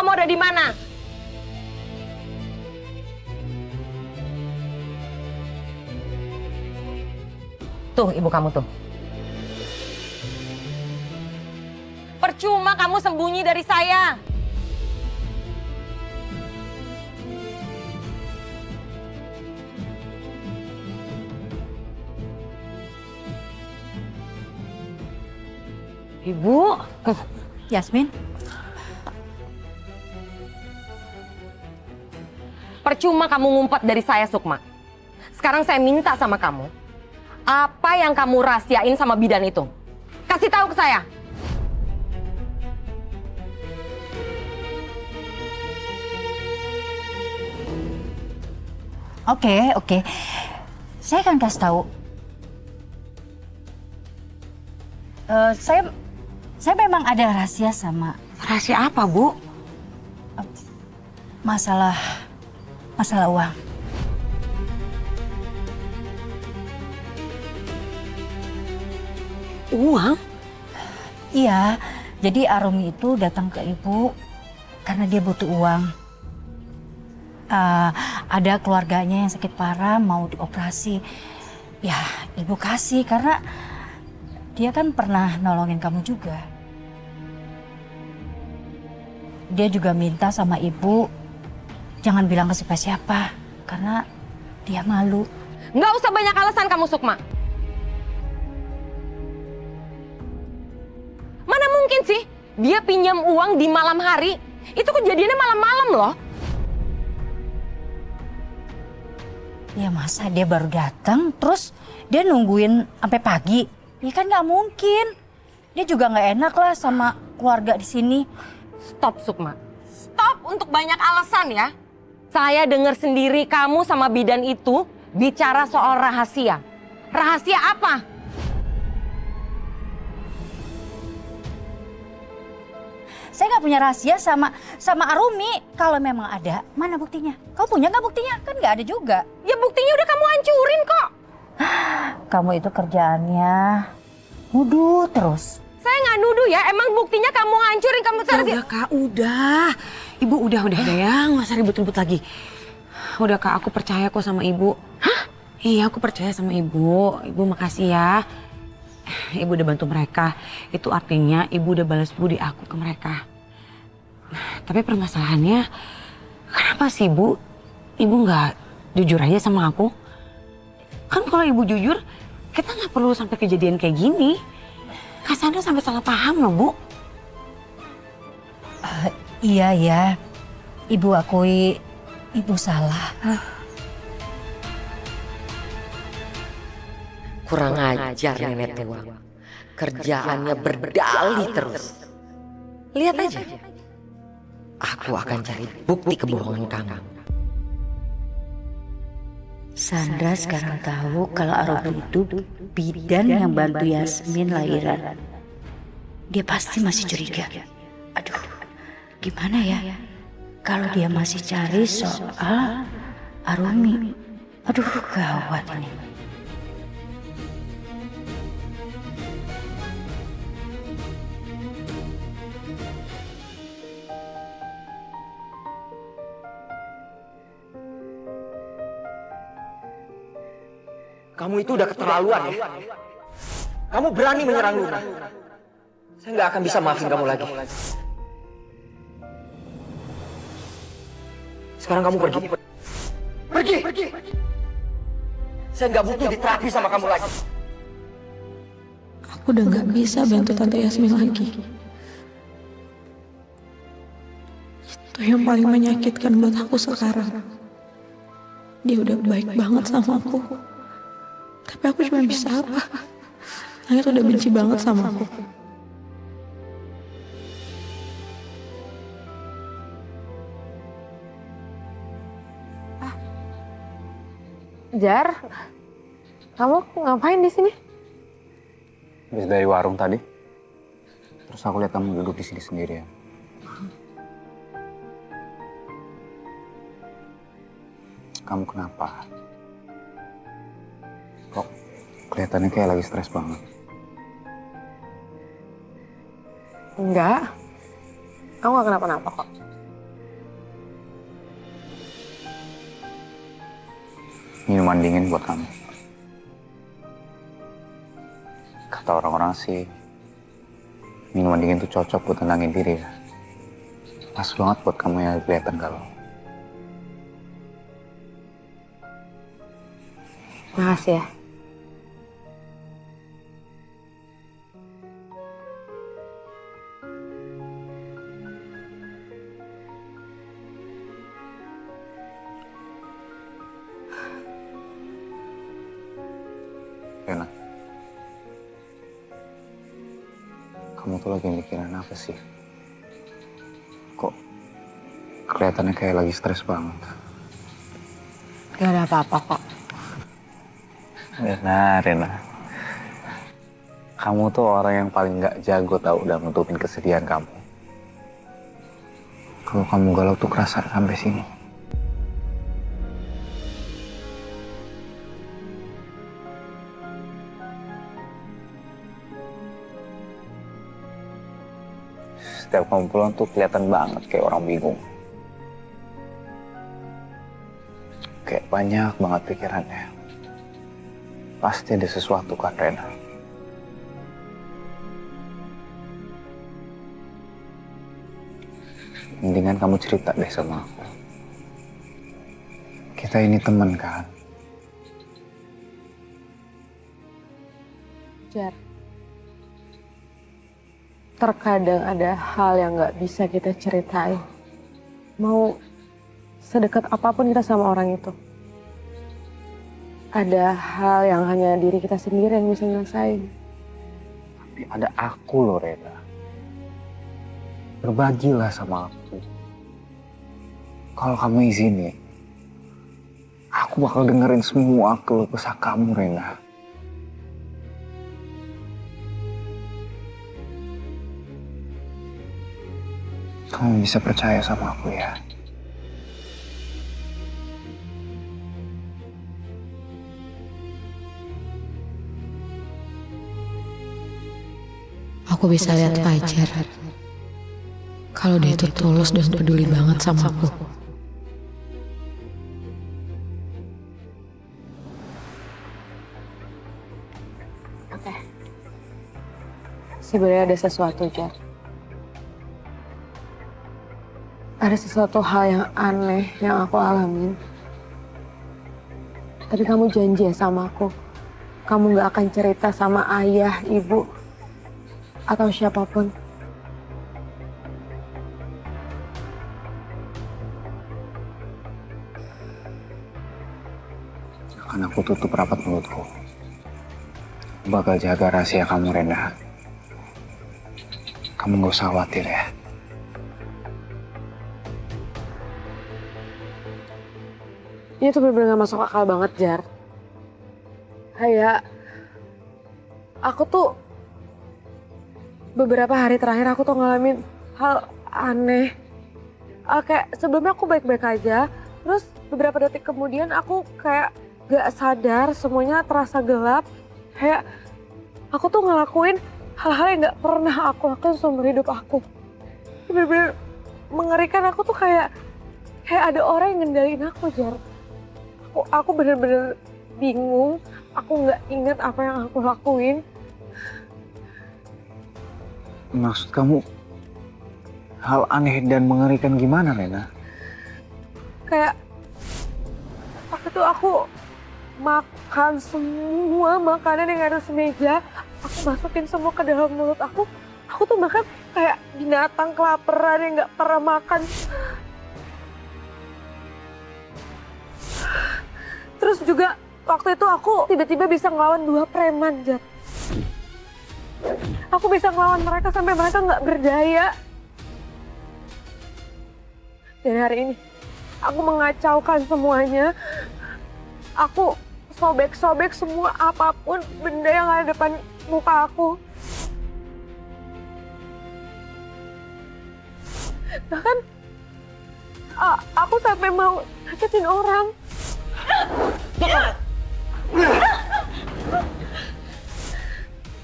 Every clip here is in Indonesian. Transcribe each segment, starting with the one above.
kamu ada di mana. Tuh, ibu kamu tuh. Percuma kamu sembunyi dari saya. Ibu. Yasmin, Percuma kamu ngumpet dari saya, Sukma. Sekarang saya minta sama kamu. Apa yang kamu rahasiain sama bidan itu? Kasih tahu ke saya. oke. Saya akan kasih tahu. Saya memang ada rahasia sama Rahasia apa, Bu? masalah uang. Uang? Iya, jadi Arumi itu datang ke ibu karena dia butuh uang. Ada keluarganya yang sakit parah mau dioperasi. Ya, ibu kasih karena dia kan pernah nolongin kamu juga. Dia juga minta sama ibu jangan bilang ke siapa-siapa karena dia malu. Nggak usah banyak alasan kamu, Sukma. Mana mungkin sih dia pinjam uang di malam hari? Itu kejadiannya malam-malam loh. Ya masa dia baru datang terus dia nungguin sampai pagi? Ya kan nggak mungkin. Dia juga nggak enak lah sama keluarga di sini. Stop, Sukma. Stop untuk banyak alasan ya. Saya dengar sendiri kamu sama bidan itu bicara soal rahasia. Rahasia apa? Saya nggak punya rahasia sama Arumi. Kalau memang ada, mana buktinya? Kau punya nggak buktinya? Kan nggak ada juga. Ya buktinya udah kamu hancurin kok. Kamu itu kerjaannya nuduh terus. Saya nggak nuduh ya, emang buktinya kamu hancurin, kamu cari. Udah Kak, udah. Ibu udah ya, nggak usah ribut-ribut lagi. Udah Kak, aku percaya kok sama Ibu. Hah? Iya, aku percaya sama Ibu. Ibu makasih ya. Ibu udah bantu mereka. Itu artinya Ibu udah balas budi aku ke mereka. Tapi permasalahannya, kenapa sih Ibu nggak jujur aja sama aku? Kan kalau Ibu jujur, kita nggak perlu sampai kejadian kayak gini. Kak Sandra sampai salah paham loh, Bu. Iya ya, Ibu akui Ibu salah. Kurang ajar nenek tua. Kerjaannya berdalih terus. Lihat aja. Aku akan cari bukti kebohongan kamu. Sandra sekarang tahu kalau Arumi itu bidan yang bantu Yasmin lahiran. Dia pasti masih curiga. Aduh, gimana ya? Kalau dia masih cari soal Arumi. Aduh, gawat ini. Kamu itu udah keterlaluan ya. Kamu berani menyerang Luna. Saya nggak akan bisa maafin kamu lagi. Sekarang kamu pergi. Pergi. Saya nggak butuh diterapi sama kamu lagi. Aku udah gak bisa bantu Tante Yasmin lagi. Itu yang paling menyakitkan buat aku sekarang. Dia udah baik banget sama aku. Tapi aku cuma bisa apa? Langit udah benci banget sama aku. Jar, kamu ngapain di sini? Habis dari warung tadi. Terus aku lihat kamu duduk di sini sendirian. Kamu kenapa? Kok kelihatannya kayak lagi stres banget? Enggak. Aku gak kenapa-napa kok. minuman dingin buat kamu. Kata orang-orang sih, minuman dingin tuh cocok buat tenangin diri ya. Pas banget buat kamu yang kelihatan galau. Makasih ya. Rena, kamu tuh lagi mikirin apa sih? Kok kelihatannya kayak lagi stres banget? Gak ada apa-apa kok. Rena. Kamu tuh orang yang paling gak jago tau udah nutupin kesedihan kamu. Kalau kamu galau tuh kerasa sampai sini. Setiap kamu pulang tuh kelihatan banget kayak orang bingung. Kayak banyak banget pikirannya. Pasti ada sesuatu kan, Rena. Mendingan kamu cerita deh sama aku. Kita ini teman kan? Jar, terkadang ada hal yang nggak bisa kita ceritain. Mau sedekat apapun kita sama orang itu. Ada hal yang hanya diri kita sendiri yang bisa ngerasain. Tapi ada aku loh, Rena. Berbagilah sama aku. Kalau kamu izinin, aku bakal dengerin semua keluh kesah kamu, Rena. Kamu bisa percaya sama aku ya. Aku bisa lihat Fajar. Kalau dia itu tulus dan peduli banget sama aku. Oke. Sebenarnya ada sesuatu, Jar. Ada sesuatu hal yang aneh yang aku alamin. Tadi kamu janji ya sama aku. Kamu gak akan cerita sama ayah, ibu, atau siapapun. Akan aku tutup rapat mulutku. Bakal jaga rahasia kamu, Rena. Kamu gak usah khawatir ya. Ini tuh bener-bener gak masuk akal banget, Jar. Kayak, aku tuh beberapa hari terakhir aku tuh ngalamin hal aneh. Kayak sebelumnya aku baik-baik aja, terus beberapa detik kemudian aku kayak gak sadar, semuanya terasa gelap. Kayak aku tuh ngelakuin hal-hal yang gak pernah aku lakuin seumur hidup aku. Ini bener-bener mengerikan. Aku tuh kayak ada orang yang ngendaliin aku, Jar. Aku bener-bener bingung, aku nggak ingat apa yang aku lakuin. Maksud kamu hal aneh dan mengerikan gimana, Rena? Kayak waktu itu aku makan semua makanan yang ada semeja, aku masukin semua ke dalam mulut aku. Aku tuh makan kayak binatang kelaparan yang nggak pernah makan. Terus juga waktu itu aku tiba-tiba bisa ngelawan 2 preman, Jar. Aku bisa ngelawan mereka sampai mereka nggak berdaya. Dan hari ini aku mengacaukan semuanya. Aku sobek-sobek semua apapun benda yang ada depan muka aku. Bahkan aku sampai mau sakitin orang.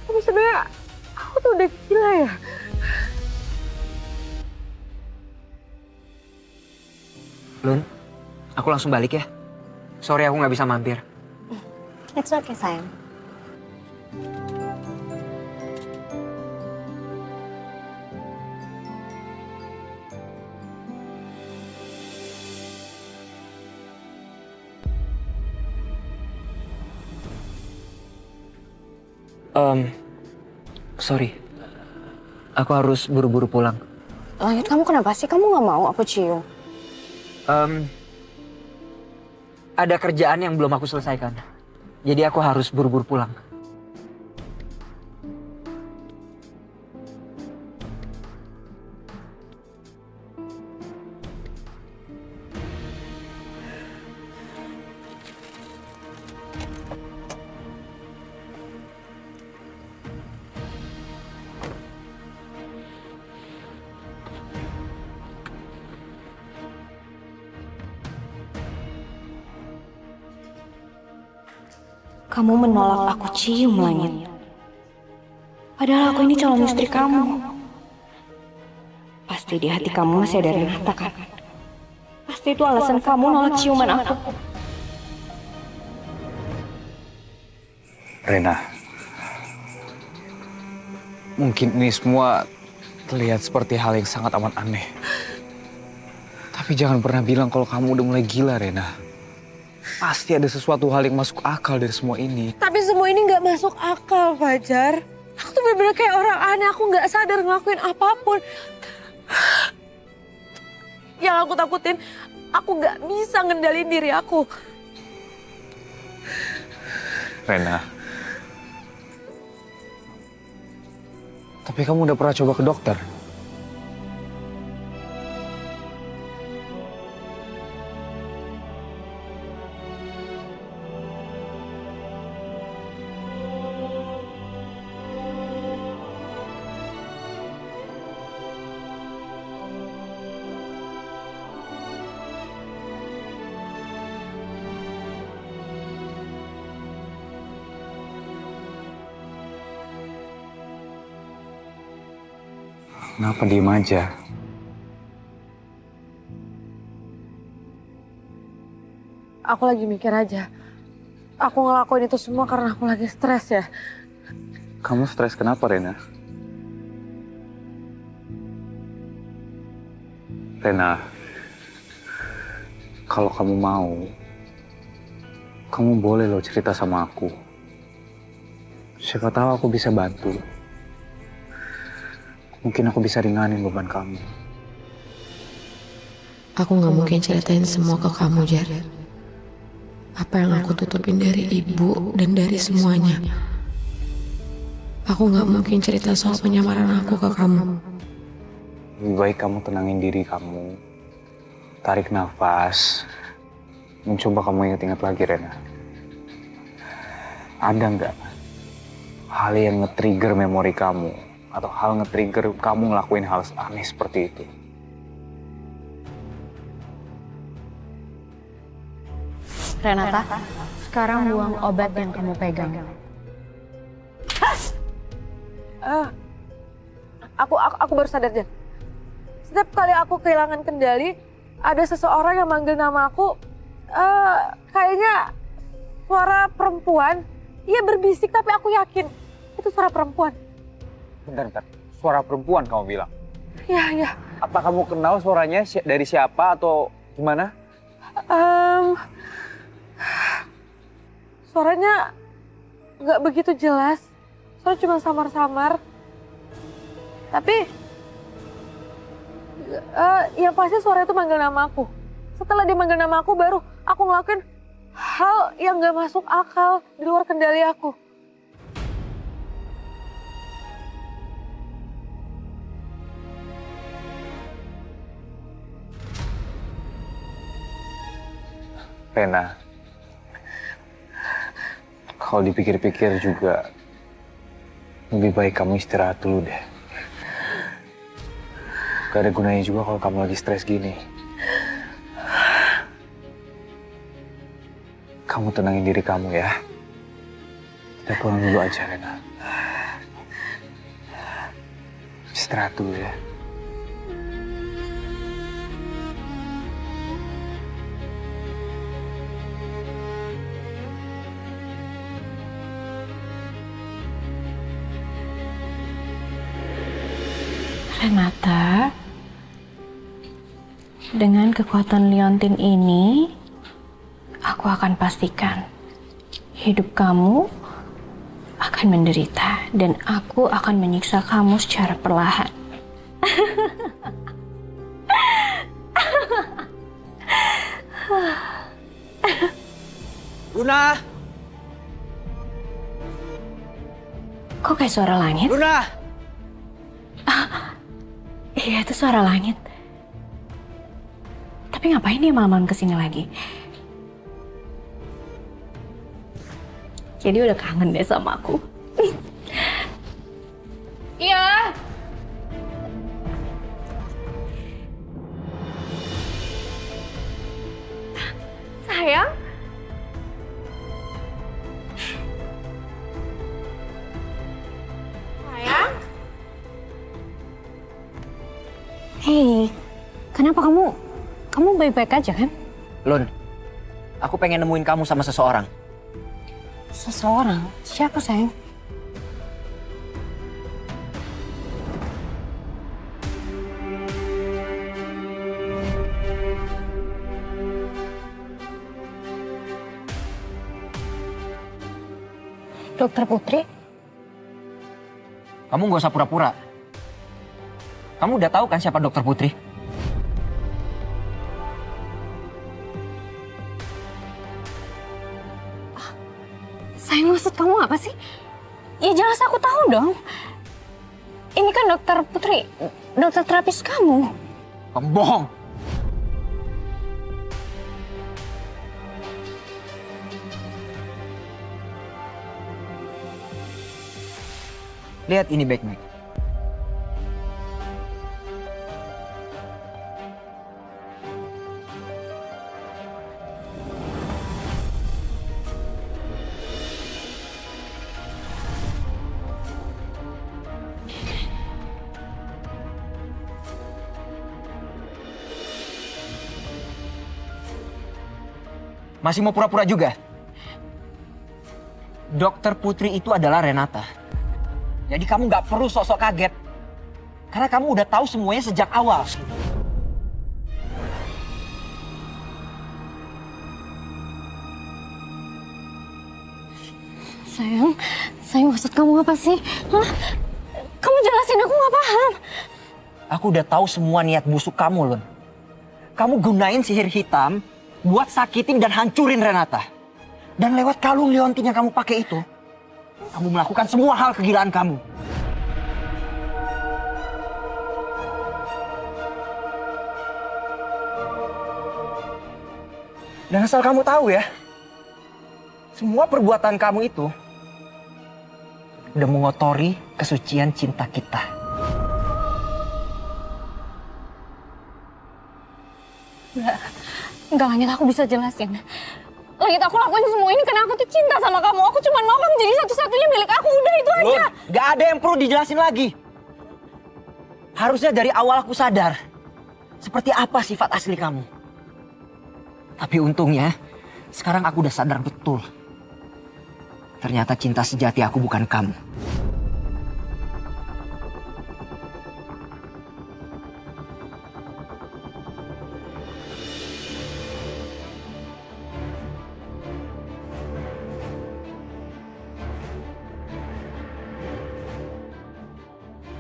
Tapi sebenarnya aku tuh udah gila ya. Lun, aku langsung balik ya. Sorry aku nggak bisa mampir. It's okay, sayang. Sorry. Aku harus buru-buru pulang. Langit, kamu kenapa sih? Kamu nggak mau aku cium? Ada kerjaan yang belum aku selesaikan. Jadi aku harus buru-buru pulang. Kamu menolak aku cium, Langit. Padahal aku ini calon istri kamu. Pasti di hati kamu masih ada Renata kan? Pasti itu alasan kamu nolak ciuman aku. Rena, mungkin ini semua terlihat seperti hal yang sangat amat aneh. Tapi jangan pernah bilang kalau kamu udah mulai gila, Rena. Pasti ada sesuatu hal yang masuk akal dari semua ini. Tapi semua ini nggak masuk akal, Fajar. Aku tuh bener-bener kayak orang aneh, aku nggak sadar ngelakuin apapun. Yang aku takutin, aku nggak bisa ngendalin diri aku. Rena. Tapi kamu udah pernah coba ke dokter? Kenapa diem aja? Aku lagi mikir aja. Aku ngelakuin itu semua karena aku lagi stres ya. Kamu stres kenapa, Rena? Rena, kalau kamu mau, kamu boleh loh cerita sama aku. Siapa tahu aku bisa bantu. Mungkin aku bisa ringanin beban kamu. Aku gak mungkin ceritain semua ke kamu, Jar. Apa yang aku tutupin dari ibu dan dari semuanya. Aku gak mungkin cerita soal penyamaran aku ke kamu. Lebih baik kamu tenangin diri kamu. Tarik nafas. Mencoba kamu ingat-ingat lagi, Rena. Ada nggak hal yang nge-trigger memori kamu? Atau hal nge-trigger kamu ngelakuin hal aneh seperti itu? Renata, sekarang buang obat yang kamu pegang. Aku baru sadar, Jan. Setiap kali aku kehilangan kendali, ada seseorang yang manggil nama aku. Kayaknya suara perempuan. Iya berbisik, tapi aku yakin itu suara perempuan. Bentar. Suara perempuan kamu bilang? Iya. Apa kamu kenal suaranya dari siapa atau gimana? Suaranya nggak begitu jelas. Suara cuma samar-samar. Tapi yang pasti suara itu manggil nama aku. Setelah dia manggil nama aku, baru aku ngelakuin hal yang nggak masuk akal di luar kendali aku. Rena, kalau dipikir-pikir juga lebih baik kamu istirahat dulu deh. Gak ada gunanya juga kalau kamu lagi stres gini. Kamu tenangin diri kamu ya. Kita pulang dulu aja, Rena. Istirahat dulu ya. Renata, dengan kekuatan liontin ini, aku akan pastikan hidup kamu akan menderita dan aku akan menyiksa kamu secara perlahan. Luna! Kok kayak suara langit? Luna! Iya, itu suara langit. Tapi ngapain dia malam-malam kesini lagi? Jadi udah kangen deh sama aku. Iya. Sayang. Sayang. Hei, kenapa kamu baik-baik aja kan? Lun, aku pengen nemuin kamu sama seseorang. Seseorang? Siapa sayang? Dokter Putri? Kamu gak usah pura-pura. Kamu udah tahu kan siapa Dokter Putri? Sayang, maksud kamu apa sih? Ya jelas aku tahu dong. Ini kan Dokter Putri, dokter terapis kamu. Kamu bohong. Lihat ini baik-baik. Masih mau pura-pura juga? Dokter Putri itu adalah Renata. Jadi kamu nggak perlu sok-sok kaget. Karena kamu udah tahu semuanya sejak awal. Sayang maksud kamu apa sih? Hah? Kamu jelasin, aku nggak paham. Aku udah tahu semua niat busuk kamu, Lun. Kamu gunain sihir hitam buat sakitin dan hancurin Renata. Dan lewat kalung liontin yang kamu pakai itu, kamu melakukan semua hal kegilaan kamu. Dan asal kamu tahu ya, semua perbuatan kamu itu udah mengotori kesucian cinta kita. Enggak, Langit, aku bisa jelasin. Langit, aku lakuin semua ini karena aku tuh cinta sama kamu. Aku cuma mau kamu jadi satu-satunya milik aku. Udah, itu aja. Gak ada yang perlu dijelasin lagi. Harusnya dari awal aku sadar seperti apa sifat asli kamu. Tapi untungnya sekarang aku udah sadar betul. Ternyata cinta sejati aku bukan kamu.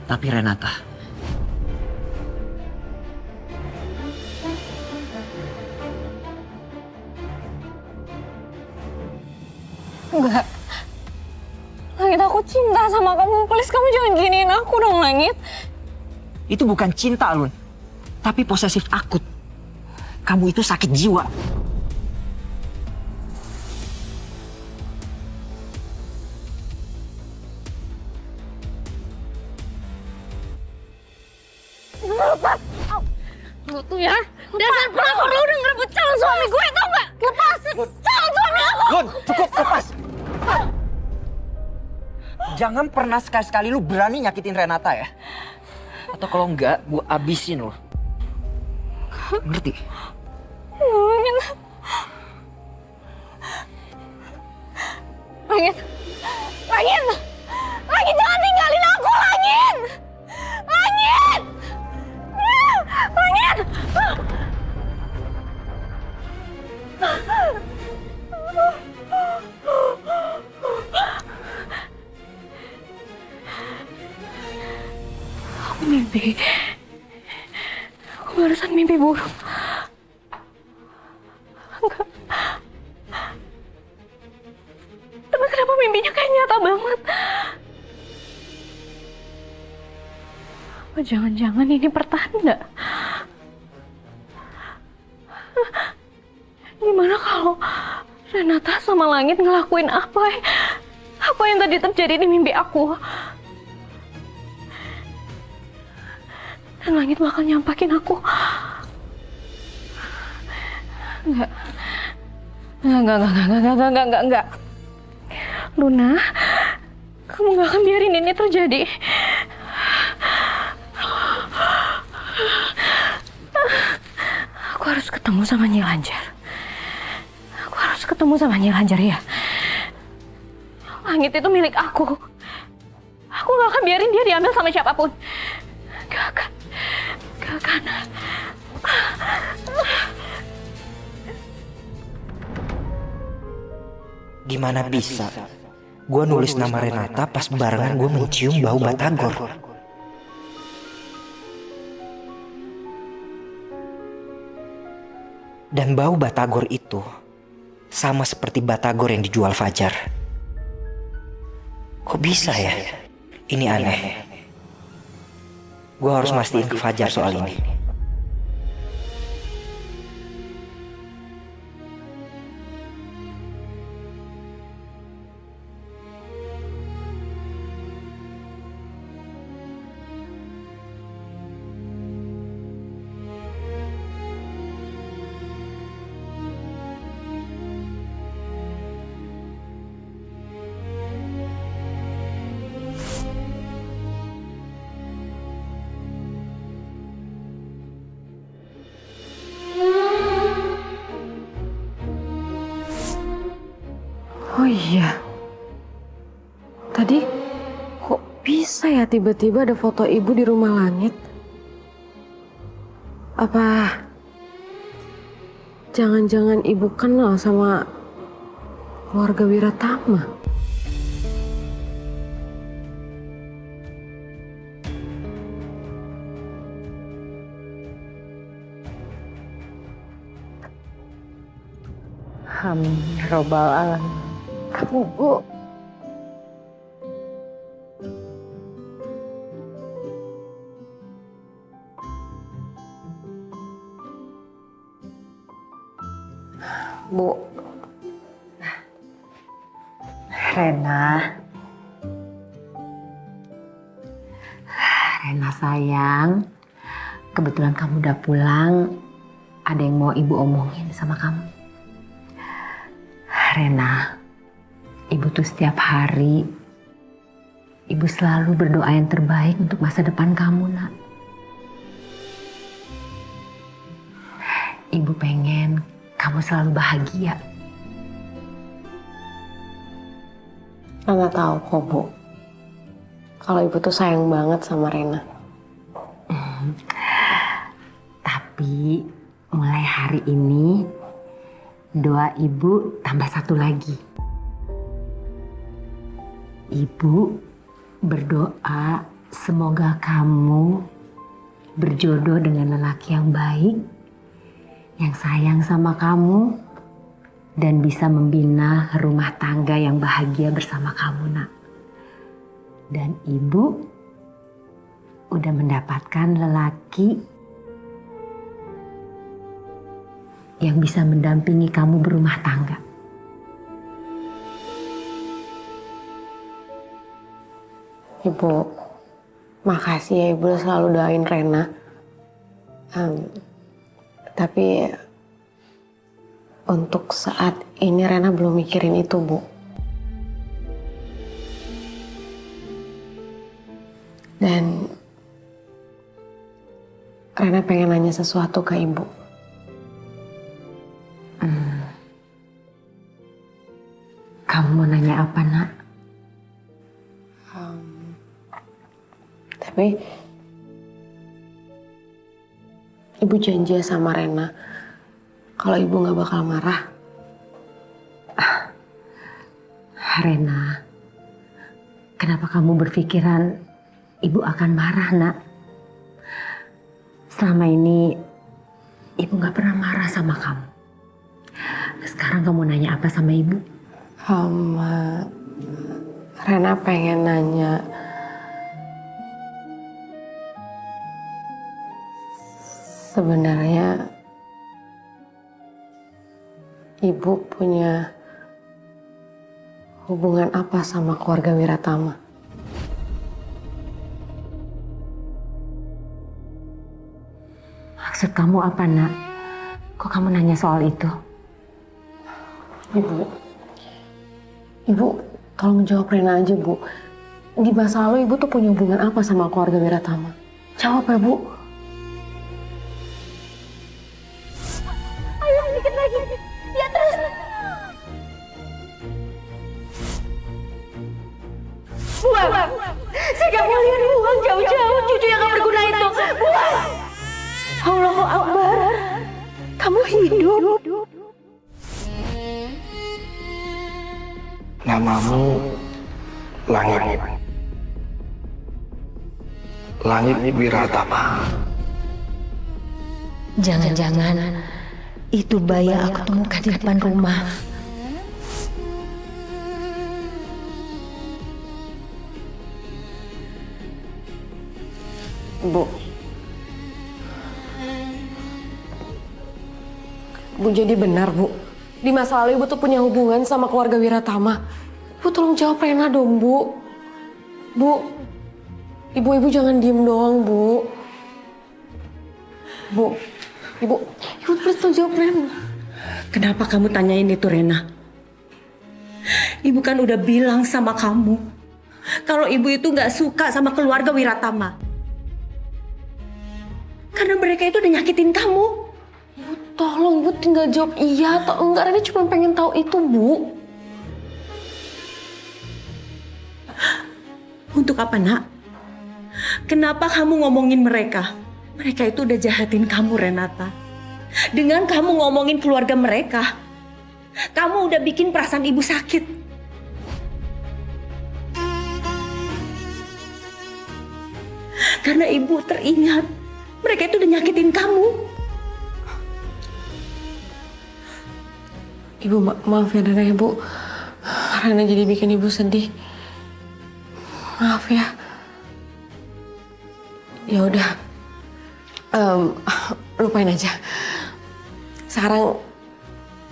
Tapi Renata, enggak. Langit, aku cinta sama kamu. Please, kamu jangan giniin aku dong, Langit. itu bukan cinta, Lun. Tapi posesif akut. Kamu itu sakit jiwa. Lepas! Lu tuh ya, dasar pelakor, lu udah ngerebut calon suami gue, tau gak? Lepas! Calon suami aku! Lun, cukup, lepas! Jangan pernah sekali-sekali lu berani nyakitin Renata ya. Atau kalau enggak, gue abisin lu. Ngerti? Langit. Langit. Langit. Langit, jangan tinggalin aku, Langit. Langit. mimpi buruk. Enggak. Tapi kenapa mimpinya kayak nyata banget? Apa jangan-jangan ini pertanda? Gimana kalau Renata sama Langit ngelakuin apa yang tadi terjadi di mimpi aku? Dan Langit bakal nyampakin aku. Enggak. Luna, kamu gak akan biarin ini terjadi. Aku harus ketemu sama Nyi Lanjar. Ya. Langit itu milik aku. Aku gak akan biarin dia diambil sama siapapun. Gak akan. Gimana bisa? Gue nulis nama Renata pas barengan gue mencium bau batagor. Dan bau batagor itu sama seperti batagor yang dijual Fajar. Kok bisa ya? Ini aneh. Gue harus mastiin ke Fajar soal ini. Oh iya, tadi kok bisa ya tiba-tiba ada foto ibu di rumah Langit? Apa jangan-jangan ibu kenal sama keluarga Wiratama? Amin, ya robbal alamin. Bu. Bu. Rena sayang, kebetulan kamu udah pulang. Ada yang mau ibu omongin sama kamu. Rena, ibu tuh setiap hari, ibu selalu berdoa yang terbaik untuk masa depan kamu, nak. Ibu pengen kamu selalu bahagia. Rena tahu kok, Bu. Kalau ibu tuh sayang banget sama Rena. Tapi mulai hari ini, doa ibu tambah satu lagi. Ibu berdoa semoga kamu berjodoh dengan lelaki yang baik, yang sayang sama kamu, dan bisa membina rumah tangga yang bahagia bersama kamu, nak. Dan ibu udah mendapatkan lelaki yang bisa mendampingi kamu berumah tangga. Ibu, makasih ya ibu udah selalu doain Rena. Tapi untuk saat ini Rena belum mikirin itu, Bu. Dan Rena pengen nanya sesuatu ke ibu. Kamu mau nanya apa, nak? Tapi ibu janji sama Rena kalau ibu nggak bakal marah. Rena, kenapa kamu berpikiran ibu akan marah, nak? Selama ini Ibu gak pernah marah sama kamu. Sekarang kamu nanya apa sama ibu? Rena pengen nanya. Sebenarnya ibu punya hubungan apa sama keluarga Wiratama? Maksud kamu apa, Nak? Kok kamu nanya soal itu? Ibu tolong jawab Rena aja, Bu. Di masa lalu ibu tuh punya hubungan apa sama keluarga Wiratama? Jawab ya, Bu. Ayo sedikit lagi. Dia terus. Buang. Saya gak mau lihat buang jauh-jauh cucu yang gak berguna itu. Buang. Allahu Akbar. Kamu hidup. Namamu Langit. Langit Wiratama. Jangan-jangan itu bayi yang aku temukan di depan rumah. Bu, jadi benar, Bu. Di masa lalu ibu tuh punya hubungan sama keluarga Wiratama. Bu, tolong jawab Rena dong, Bu. Bu, ibu jangan diem doang, Bu. Ibu terus tolong jawab Rena. Kenapa kamu tanyain itu, Rena? Ibu kan udah bilang sama kamu kalau ibu itu gak suka sama keluarga Wiratama. Karena mereka itu udah nyakitin kamu. Tolong, Bu, tinggal jawab iya atau enggak. Rena cuma pengen tahu itu, Bu. Untuk apa, Nak? Kenapa kamu ngomongin mereka? Mereka itu udah jahatin kamu, Renata. Dengan kamu ngomongin keluarga mereka, kamu udah bikin perasaan ibu sakit. Karena ibu teringat, mereka itu udah nyakitin kamu. Ibu, maaf ya Rena, Ibu. Rena jadi bikin ibu sedih. Maaf ya. Ya udah. Lupain aja. Sekarang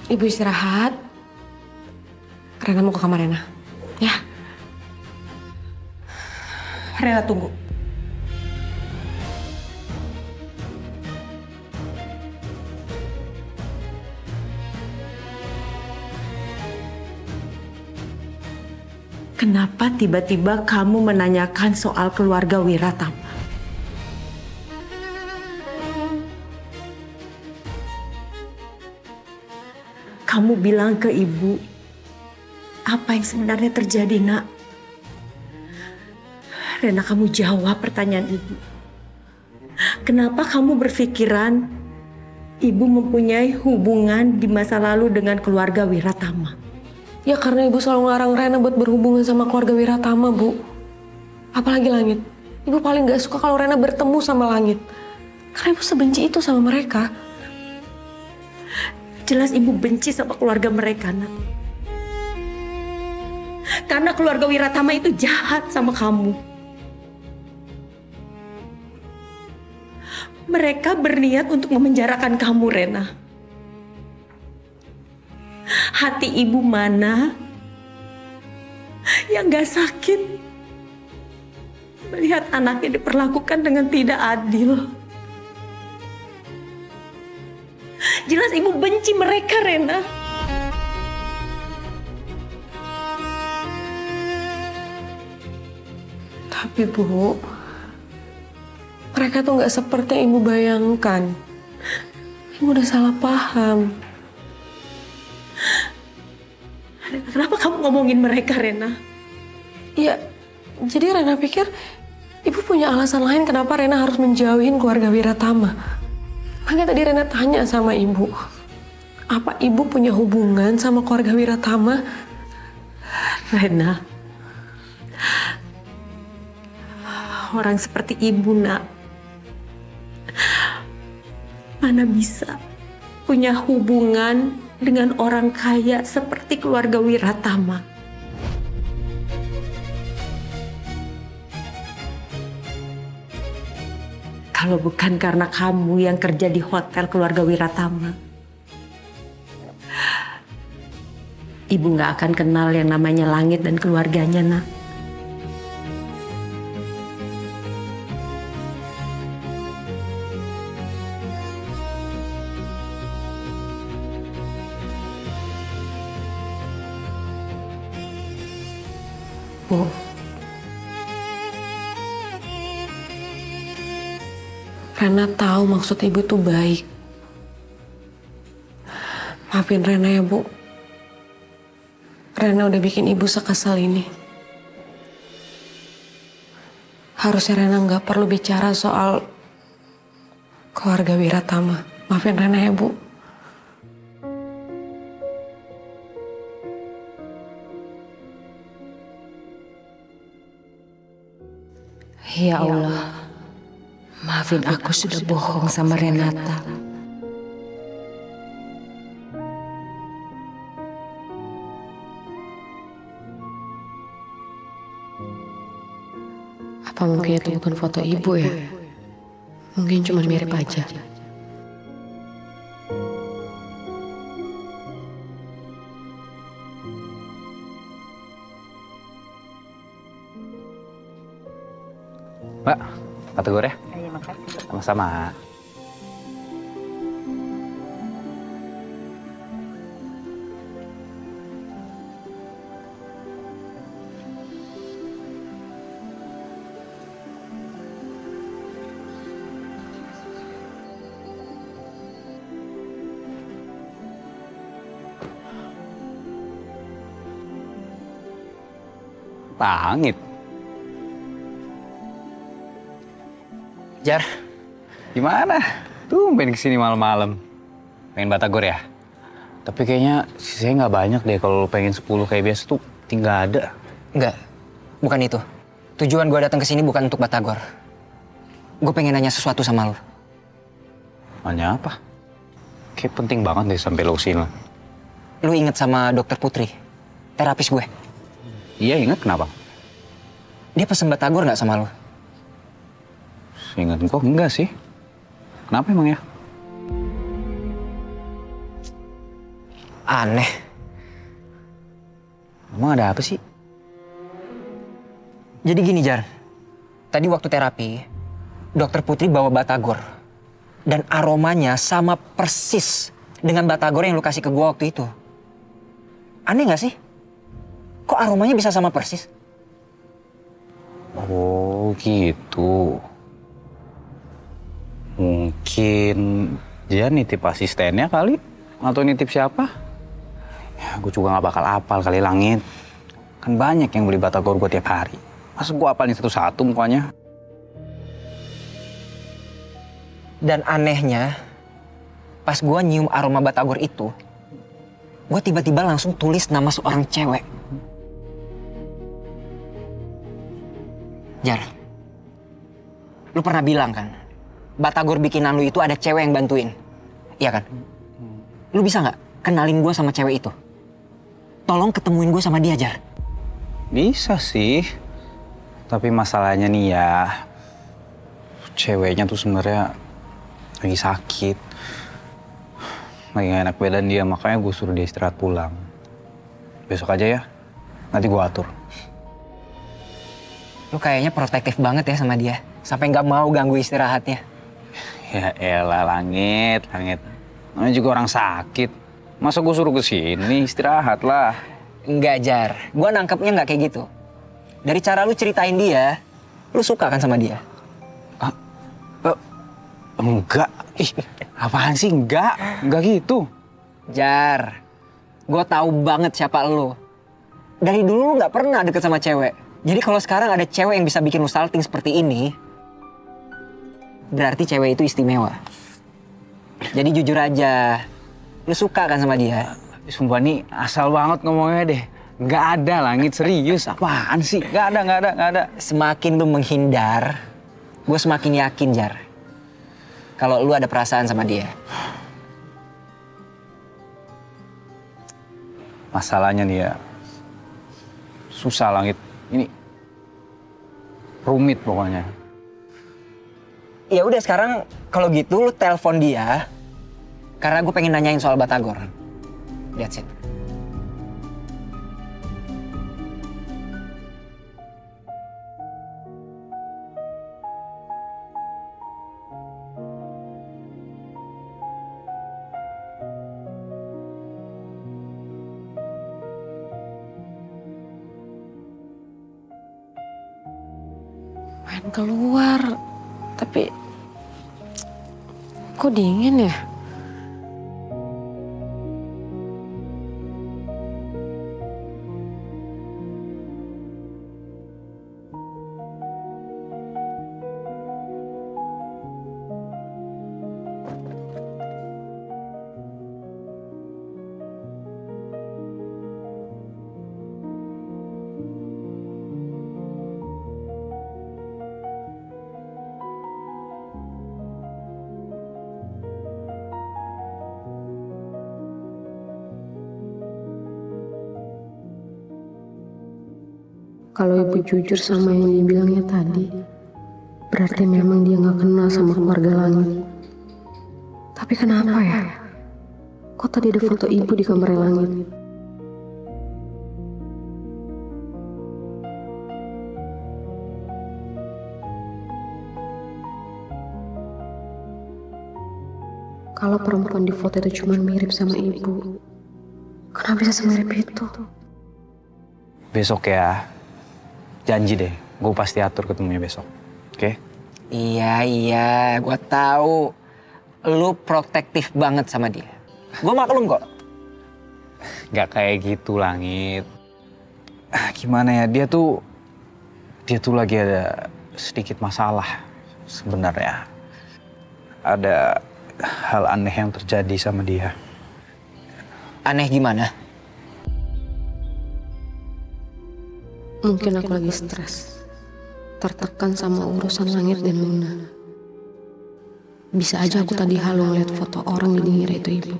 ibu istirahat. Rena mau ke kamar Rena. Ya. Rena tunggu. Kenapa tiba-tiba kamu menanyakan soal keluarga Wiratama? Kamu bilang ke ibu apa yang sebenarnya terjadi, Nak? Rena, kamu jawab pertanyaan ibu. Kenapa kamu berpikiran ibu mempunyai hubungan di masa lalu dengan keluarga Wiratama? Ya karena ibu selalu ngelarang Rena buat berhubungan sama keluarga Wiratama, Bu. Apalagi Langit. Ibu paling gak suka kalau Rena bertemu sama Langit. Karena ibu sebenci itu sama mereka. Jelas ibu benci sama keluarga mereka, Nak. Karena keluarga Wiratama itu jahat sama kamu. Mereka berniat untuk memenjarakan kamu, Rena. Hati ibu mana yang gak sakit melihat anaknya diperlakukan dengan tidak adil? Jelas ibu benci mereka, Rena. Tapi Bu, mereka tuh gak seperti yang ibu bayangkan. Ibu udah salah paham. Kenapa kamu ngomongin mereka, Rena? Ya, jadi Rena pikir ibu punya alasan lain kenapa Rena harus menjauhin keluarga Wiratama. Makanya tadi Rena tanya sama ibu, apa ibu punya hubungan sama keluarga Wiratama? Rena, orang seperti ibu, Nak, Mana bisa punya hubungan dengan orang kaya seperti keluarga Wiratama. Kalau bukan karena kamu yang kerja di hotel keluarga Wiratama, Ibu nggak akan kenal yang namanya Langit dan keluarganya, Nak. Bu, Rena tahu maksud Ibu tuh baik. Maafin Rena ya, Bu. Rena udah bikin Ibu sekesal ini. Harusnya Rena nggak perlu bicara soal keluarga Wiratama. Maafin Rena ya, Bu. Ya Allah, maafin aku sudah bohong sama Renata. Apa mungkin itu bukan foto Ibu ya? Mungkin cuma mirip aja. Mbak, kategori ya? Iya, makasih. Sama-sama. Langit. Jar, Gimana? Tumben kesini malam-malam. Pengen batagor ya? Tapi kayaknya sisanya nggak banyak deh. Kalau lu pengen 10 kayak biasa tuh tinggal ada. enggak, bukan itu. Tujuan gue datang ke sini bukan untuk batagor. Gue pengen nanya sesuatu sama lu. Nanya apa? Kayak penting banget deh sampai lo kesini. Lu inget sama dokter Putri, terapis gue? Iya inget, kenapa? Dia pesen batagor nggak sama lu? Ingat kok enggak sih. Kenapa emang ya? Aneh. Emang ada apa sih? Jadi gini Jar, tadi waktu terapi, dokter Putri bawa batagor. Dan aromanya sama persis dengan batagor yang lu kasih ke gua waktu itu. Aneh gak sih? Kok aromanya bisa sama persis? Oh gitu. Mungkin dia nitip asistennya kali. Atau nitip siapa? Ya gue juga gak bakal apal kali Langit. Kan banyak yang beli batagor gue tiap hari. Masa gue apalin satu-satu mukanya? Dan anehnya, pas gua nyium aroma batagor itu, gua tiba-tiba langsung tulis nama seorang cewek. Jar, lu pernah bilang kan, batagor bikinan lu itu ada cewek yang bantuin. Iya kan? Lu bisa nggak kenalin gua sama cewek itu? Tolong ketemuin gua sama dia, Jar. Bisa sih. Tapi masalahnya nih ya, ceweknya tuh sebenarnya lagi sakit. Lagi gak enak badan dia, makanya gue suruh dia istirahat pulang. Besok aja ya, nanti gue atur. Lu kayaknya protektif banget ya sama dia, sampai nggak mau ganggu istirahatnya. Ya elah Langit. Namanya juga orang sakit. Masa gue suruh kesini, istirahat lah. Enggak, Jar. Gua nangkepnya nggak kayak gitu. Dari cara lu ceritain dia, lu suka kan sama dia? Enggak. Ih, apaan sih enggak? Enggak gitu. Jar, gue tahu banget siapa lu. Dari dulu lu nggak pernah deket sama cewek. Jadi kalau sekarang ada cewek yang bisa bikin lu salting seperti ini, berarti cewek itu istimewa. Jadi jujur aja, lu suka kan sama dia? Sumpah nih asal banget ngomongnya deh. Enggak ada Langit, serius. Apaan sih? Enggak ada. Semakin lu menghindar, gue semakin yakin, Jar. kalau lu ada perasaan sama dia. Masalahnya nih ya, susah Langit. Ini rumit pokoknya. Ya udah sekarang kalau gitu lu telepon dia. Karena gue pengen nanyain soal Batagor. That's it. Pengen keluar, tapi kok dingin ya? Kalau ibu jujur sama yang dibilangnya tadi, berarti memang dia nggak kenal sama keluarga Langit. Tapi kenapa ya? Kok tadi ada foto ibu di kamar Langit? Kalau perempuan di foto itu cuma mirip sama ibu, kenapa bisa semirip itu? Besok ya, janji deh, gue pasti atur ketemunya besok. Oke? Iya, gue tahu. Lu protektif banget sama dia. Gue maklum kok. Gak kayak gitu Langit. Gimana ya, dia tuh lagi ada sedikit masalah sebenarnya. Ada hal aneh yang terjadi sama dia. Aneh gimana? Mungkin aku lagi stres, tertekan sama urusan Langit dan Luna. Bisa aja aku tadi halu ngeliat foto orang jadi ngira itu ibu.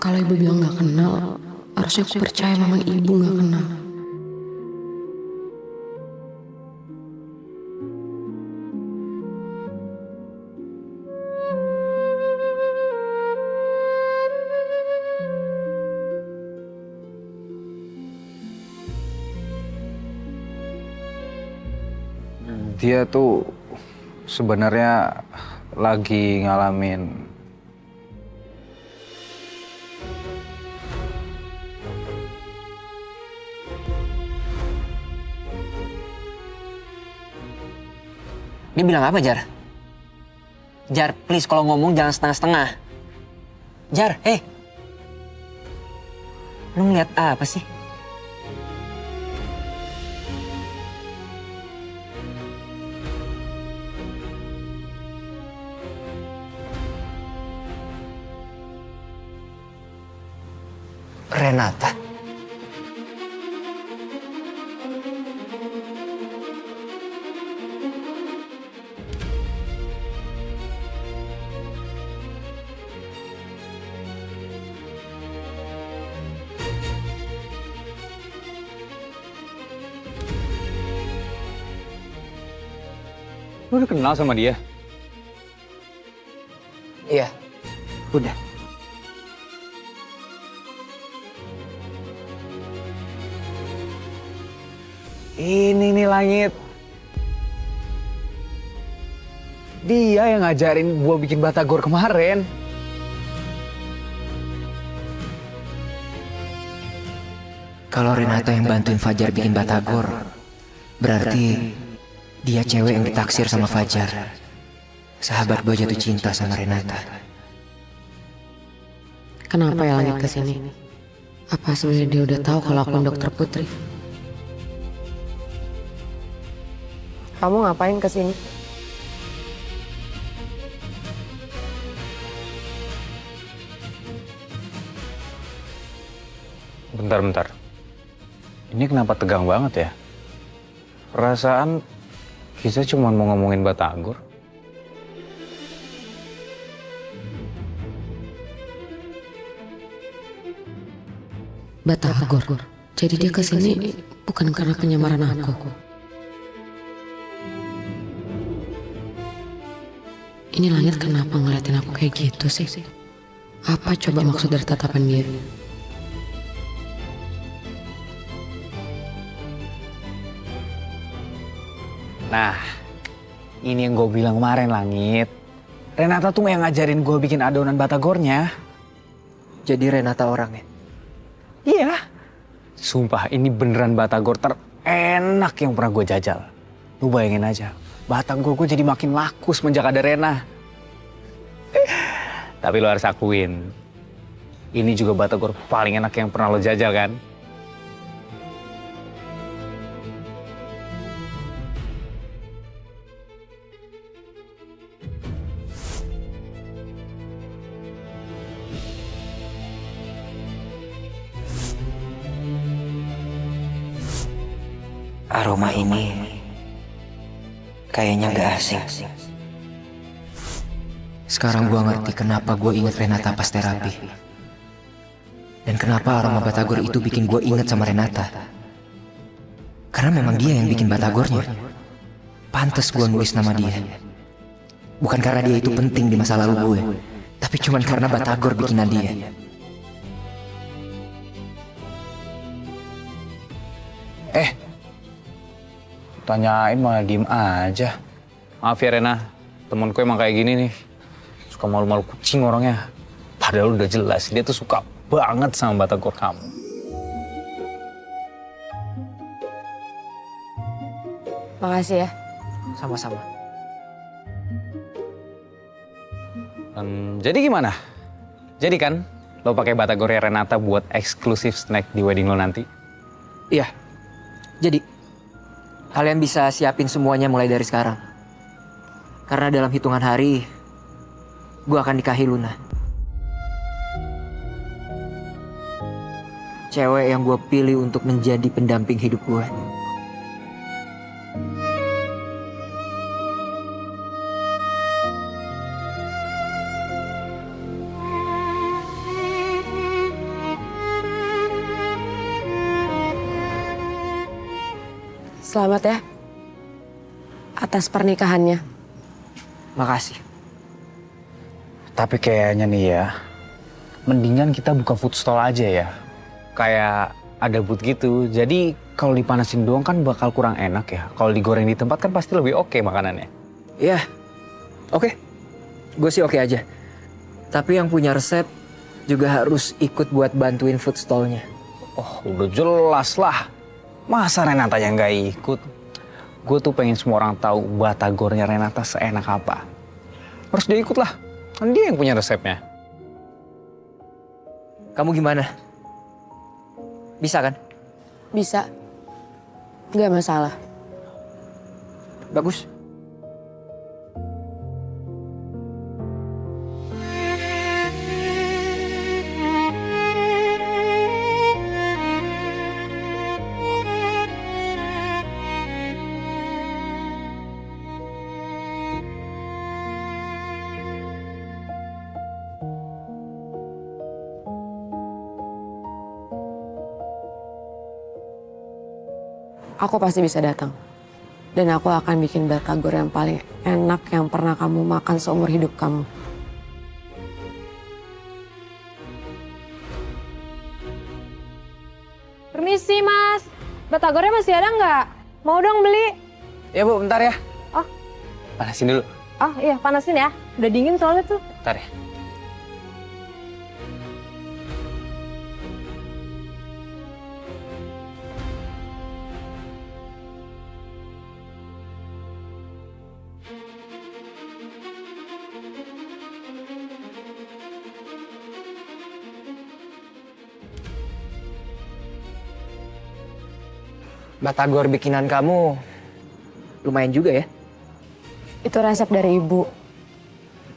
Kalau ibu bilang gak kenal, harusnya aku percaya memang ibu gak kenal. Dia tuh sebenarnya lagi ngalamin Dia bilang apa, Jar? Jar, please kalau ngomong jangan setengah-setengah. Jar, lu ngeliat apa sih? Renata. Lu udah kenal sama dia? Iya, udah. Ini nih Langit. Dia yang ngajarin gua bikin batagor kemarin. Kalau Renata yang bantuin Fajar bikin batagor, berarti dia cewek yang ditaksir sama Fajar. Sahabat gue jatuh cinta sama Renata. Kenapa ya Langit kesini? Apa sebenarnya dia udah tahu kalau aku dokter Putri? Kamu ngapain kesini? Bentar. Ini kenapa tegang banget ya? Perasaan kita cuma mau ngomongin batagor. Batagor. Jadi dia kesini bukan karena penyamaran aku. Ini langit kenapa ngeliatin aku kayak gitu sih? Apa coba maksud dari tatapan dia? Nah, ini yang gue bilang kemarin, Langit. Renata tuh yang ngajarin gue bikin adonan batagornya. Jadi Renata orangnya. Iya. Sumpah, ini beneran batagor terenak yang pernah gue jajal. Lu bayangin aja, batagor gue jadi makin laku semenjak ada Rena. Tapi lo harus akuin, ini juga batagor paling enak yang pernah lo jajal kan? Aroma ini kayaknya gak asing. Sekarang gua ngerti kenapa gua inget Renata pas terapi. Dan kenapa aroma batagor itu bikin gua inget sama Renata. Karena memang dia yang bikin batagornya. Pantes gua nulis nama dia. Bukan karena dia itu penting di masa lalu gue, tapi cuman karena batagor bikinan dia. Tanyain malah diem aja. Maaf ya Rena, temenku emang kayak gini nih. Suka malu-malu kucing orangnya. Padahal udah jelas dia tuh suka banget sama batagor kamu. Makasih ya. Sama-sama. Jadi gimana? Jadi kan lo pakai batagornya Renata buat eksklusif snack di wedding lo nanti? Iya. Jadi kalian bisa siapin semuanya mulai dari sekarang. Karena dalam hitungan hari, gue akan nikahi Luna. Cewek yang gue pilih untuk menjadi pendamping hidup gue. Selamat ya atas pernikahannya. Makasih. Tapi kayaknya nih ya, mendingan kita buka food stall aja ya. Kayak ada booth gitu, jadi kalau dipanasin doang kan bakal kurang enak ya. Kalau digoreng di tempat kan pasti lebih oke makanannya. Iya, oke. Gue sih oke aja. Tapi yang punya resep juga harus ikut buat bantuin food stallnya. Oh udah jelas lah. Masa Renata yang nggak ikut? Gue tuh pengen semua orang tahu batagornya Renata seenak apa. Harus dia ikut lah, kan dia yang punya resepnya. Kamu gimana? Bisa kan? Bisa. Gak masalah. Bagus. Aku pasti bisa datang. Dan aku akan bikin batagor yang paling enak yang pernah kamu makan seumur hidup kamu. Permisi mas, batagornya masih ada nggak? Mau dong beli? Ya Bu, bentar ya. Oh. Panasin dulu. Oh iya, panasin ya. Udah dingin soalnya tuh. Bentar ya. Batagor bikinan kamu lumayan juga ya. Itu resep dari ibu.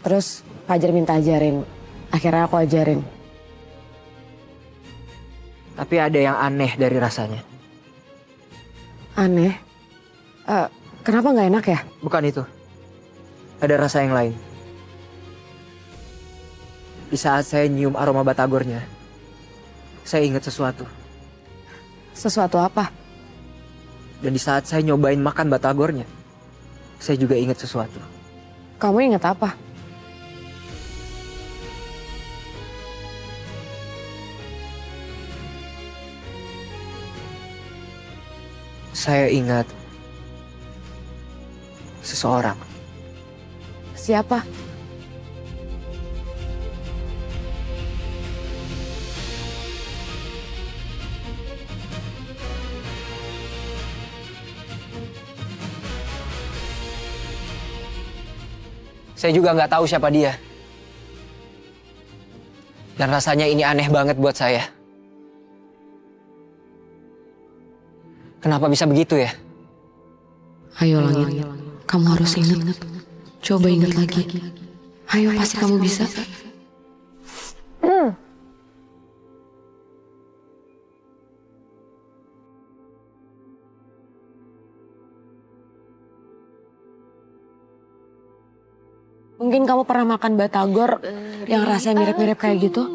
Terus Fajar minta ajarin. Akhirnya aku ajarin. Tapi ada yang aneh dari rasanya. Aneh? Kenapa nggak enak ya? Bukan itu. Ada rasa yang lain. Di saat saya nyium aroma batagornya, saya ingat sesuatu. Sesuatu apa? Dan di saat saya nyobain makan batagornya, saya juga ingat sesuatu. Kamu ingat apa? Saya ingat seseorang. Siapa? Saya juga nggak tahu siapa dia. Dan rasanya ini aneh banget buat saya. Kenapa bisa begitu ya? Ayo Langit, kamu harus ingat. Coba ingat lagi. Ayo, pasti kamu bisa. Mungkin kamu pernah makan batagor yang rasanya mirip-mirip kayak gitu?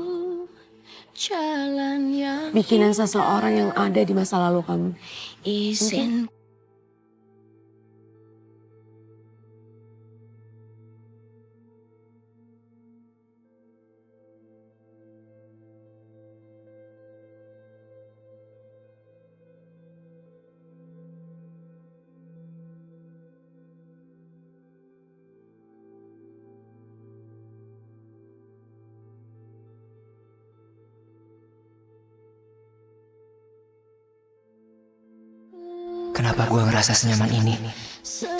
Bikinan seseorang yang ada di masa lalu kamu. Mungkin. Kenapa gue ngerasa senyaman ini?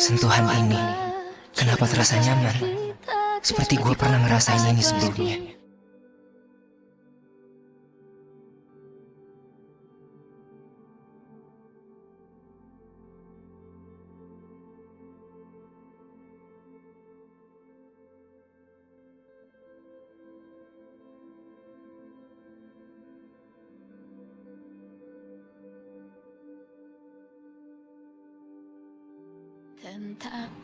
Sentuhan ini. Kenapa terasa nyaman? Seperti gue pernah ngerasain ini sebelumnya.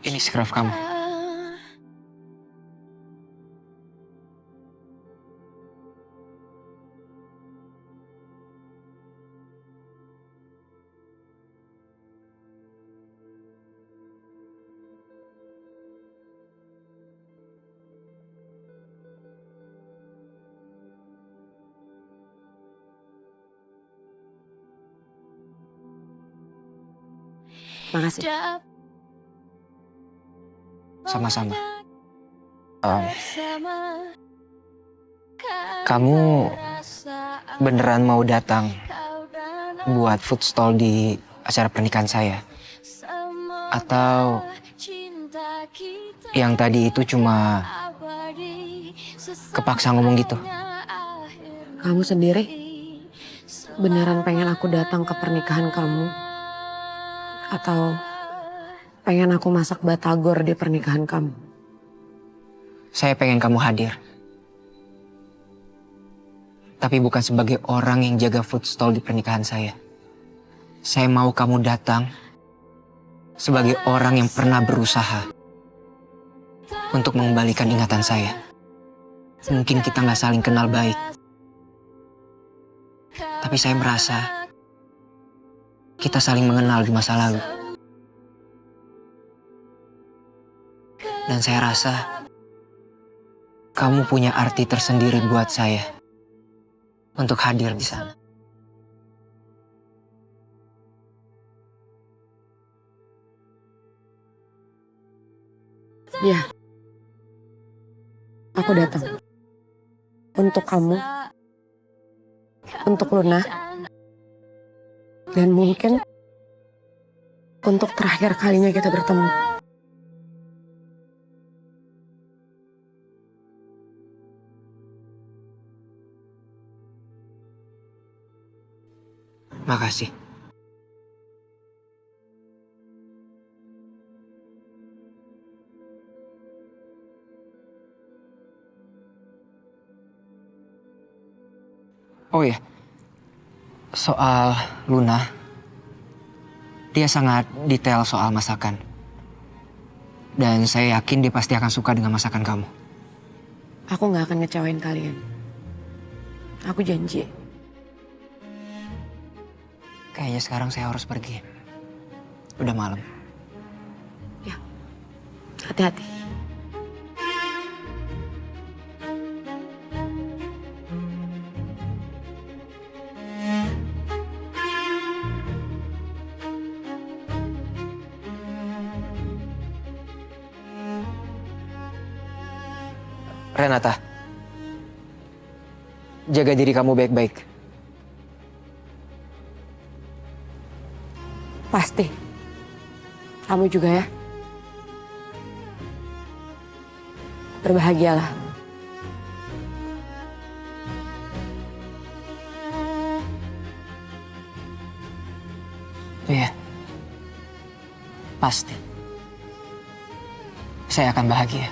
Ini scarf kamu. Makasih. Sama-sama. Kamu beneran mau datang buat food stall di acara pernikahan saya? Atau yang tadi itu cuma kepaksa ngomong gitu? Kamu sendiri beneran pengen aku datang ke pernikahan kamu? Atau pengen aku masak batagor di pernikahan kamu? Saya pengen kamu hadir. Tapi bukan sebagai orang yang jaga food stall di pernikahan saya. Saya mau kamu datang sebagai orang yang pernah berusaha untuk mengembalikan ingatan saya. Mungkin kita nggak saling kenal baik. Tapi saya merasa kita saling mengenal di masa lalu. Dan saya rasa kamu punya arti tersendiri buat saya untuk hadir di sana. Ya, aku datang. Untuk kamu, untuk Luna, dan mungkin untuk terakhir kalinya kita bertemu. Makasih. Oh ya, soal Luna, dia sangat detail soal masakan. Dan saya yakin dia pasti akan suka dengan masakan kamu. Aku gak akan ngecewain kalian. Aku janji. Kayaknya sekarang saya harus pergi. Udah malam. Hati-hati. Renata, jaga diri kamu baik-baik. Pasti. Kamu juga ya. Berbahagialah. Iya. Pasti. Saya akan bahagia.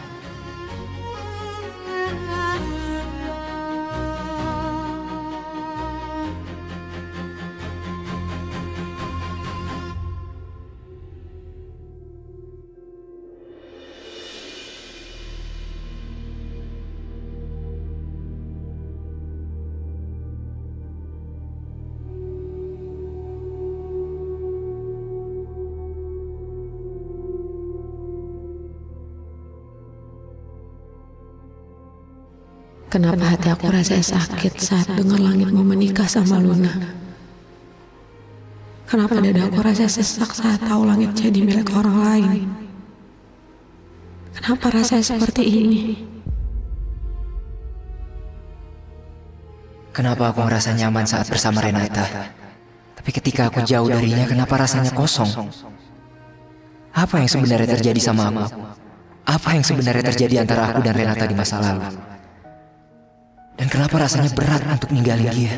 Kenapa hati aku rasanya sakit saat dengar Langit mau menikah sama Luna? Kenapa dada aku rasanya sesak saat tahu Langit jadi milik orang lain? Kenapa rasanya seperti ini? Kenapa aku merasa nyaman saat bersama Renata? Tapi ketika aku jauh darinya, kenapa rasanya kosong? Apa yang sebenarnya terjadi sama aku? Apa yang sebenarnya terjadi antara aku dan Renata di masa lalu? Dan kenapa rasanya berat untuk ninggalin dia?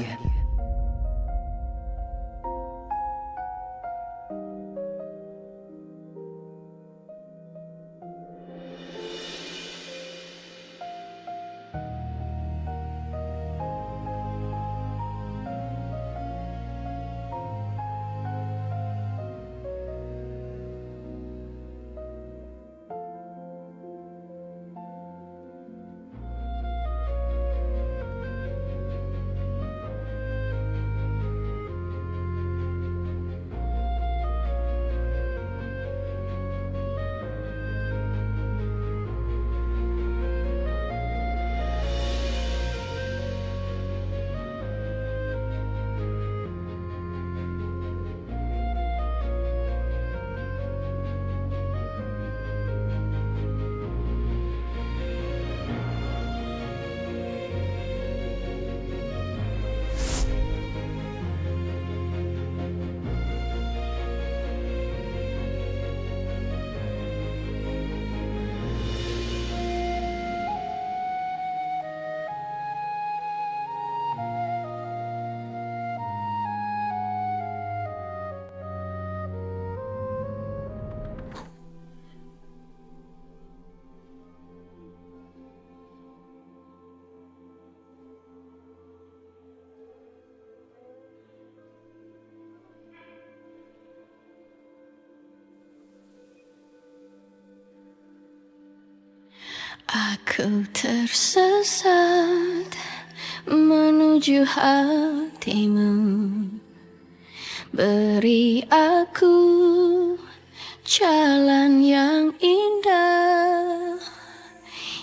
Aku tersesat menuju hatimu. Beri aku jalan yang indah.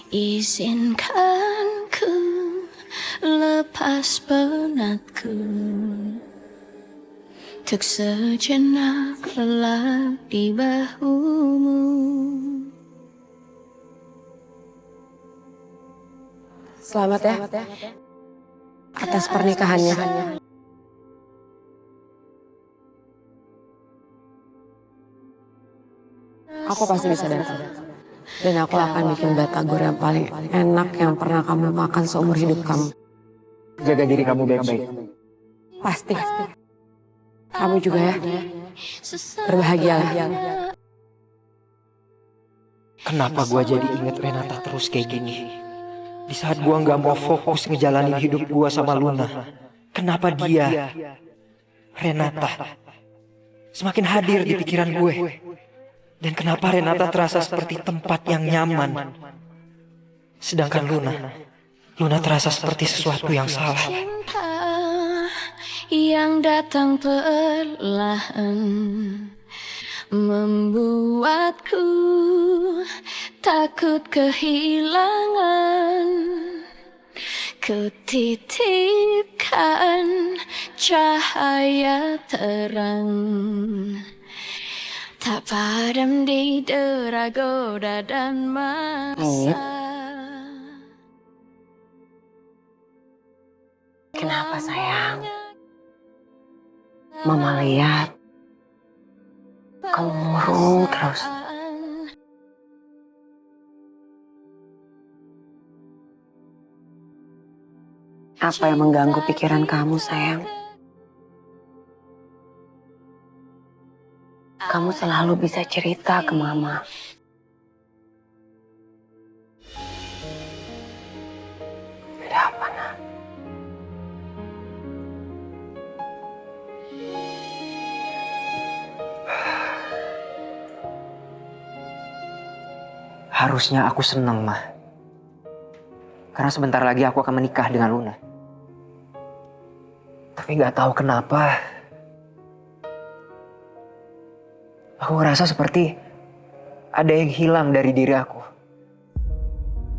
Izinkan ku lepas penatku. Untuk sejenak lelap di bahumu. Selamat ya atas pernikahannya. Aku pasti bisa datang. Dan aku akan bikin batagor yang paling enak yang pernah kamu makan seumur hidup kamu. Jaga diri kamu baik-baik. Pasti. Kamu juga ya. Berbahagialah. Kenapa gua jadi inget Renata terus kayak gini? Di saat gua nggak mau fokus ngejalanin hidup gua sama Luna. Kenapa dia, Renata, semakin hadir di pikiran gue? Dan kenapa Renata terasa seperti tempat yang nyaman? Sedangkan Luna terasa seperti sesuatu yang salah. Cinta yang datang perlahan membuatku takut kehilangan. Kutitipkan cahaya terang, tak padam di dera goda dan masa. Kenapa sayang? Mama lihat kamu murung terus. Apa yang mengganggu pikiran kamu, sayang? Kamu selalu bisa cerita ke Mama. Ada apa, Nak? Harusnya aku senang, Ma. Karena sebentar lagi aku akan menikah dengan Luna. Tapi gak tahu kenapa, aku ngerasa seperti ada yang hilang dari diri aku.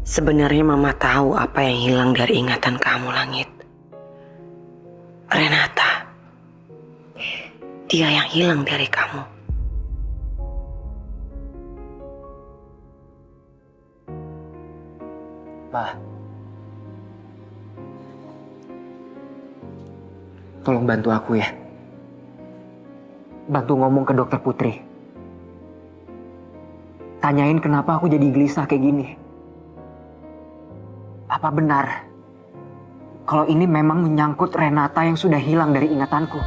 Sebenarnya Mama tahu apa yang hilang dari ingatan kamu, Langit. Renata. Dia yang hilang dari kamu. Ma, tolong bantu aku ya. Bantu ngomong ke dokter Putri. Tanyain kenapa aku jadi gelisah kayak gini. Apa benar kalau ini memang menyangkut Renata yang sudah hilang dari ingatanku?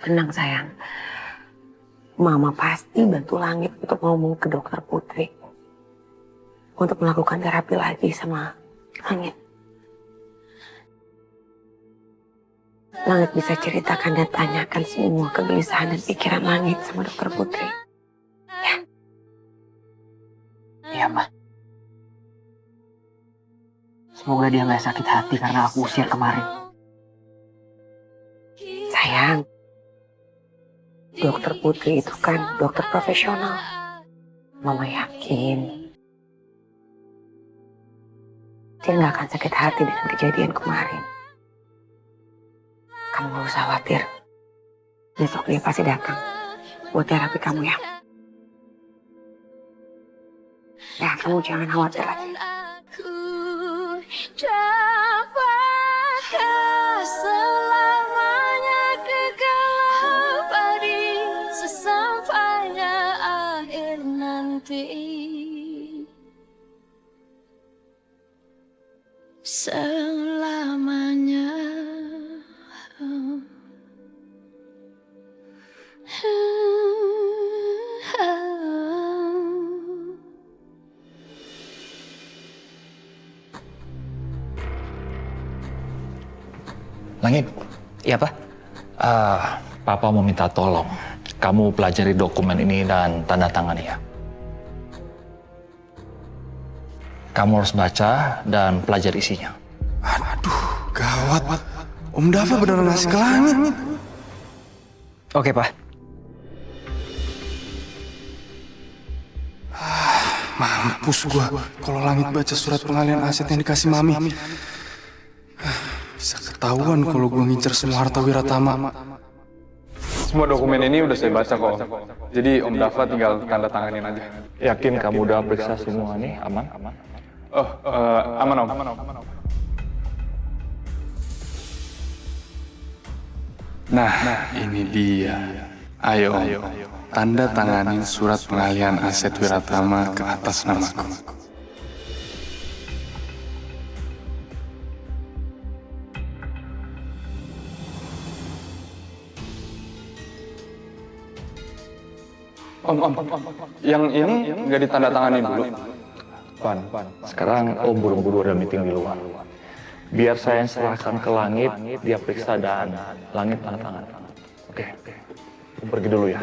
Tenang, sayang. Mama pasti bantu Langit untuk ngomong ke dokter Putri. Untuk melakukan terapi lagi sama Langit. Langit bisa ceritakan dan tanyakan semua kegelisahan dan pikiran Langit sama dokter Putri. Ya. Iya, Ma. Semoga dia gak sakit hati karena aku usir kemarin. Sayang. Dokter Putri itu kan dokter profesional. Mama yakin dia gak akan sakit hati dengan kejadian kemarin. Kamu gak usah khawatir. Besok dia pasti datang buat terapi kamu ya. Ya, kamu jangan khawatir lagi. Dapatkah selamanya kekal abadi sesampainya akhir nanti? Selamanya. Langit. Iya, Pak? Papa mau minta tolong. Kamu pelajari dokumen ini dan tanda tangani ya. Kamu harus baca dan pelajari isinya. Aduh, gawat. Om Dava beneran ngasih ke Langit. Oke, Pak. Mampus gua kalau Langit baca surat pengalihan aset yang dikasih Mami. Bisa ketahuan kalau gua ngincer semua harta Wiratama. Semua dokumen ini udah saya baca kok. Jadi Om Dava tinggal tanda tanganin aja. Yakin kamu udah periksa semua nih? Aman? Oh, aman Om. Nah, ini dia. Ayo, tanda tanganin surat pengalihan aset Wiratama ke atas namaku. Om. Yang ini nggak ditandatangani dulu. Pan. Sekarang Om buru-buru ada meeting di luar. Biar saya yang serahkan ke Langit, dia periksa dan Langit tanda tangan. Oke. Om pergi dulu ya.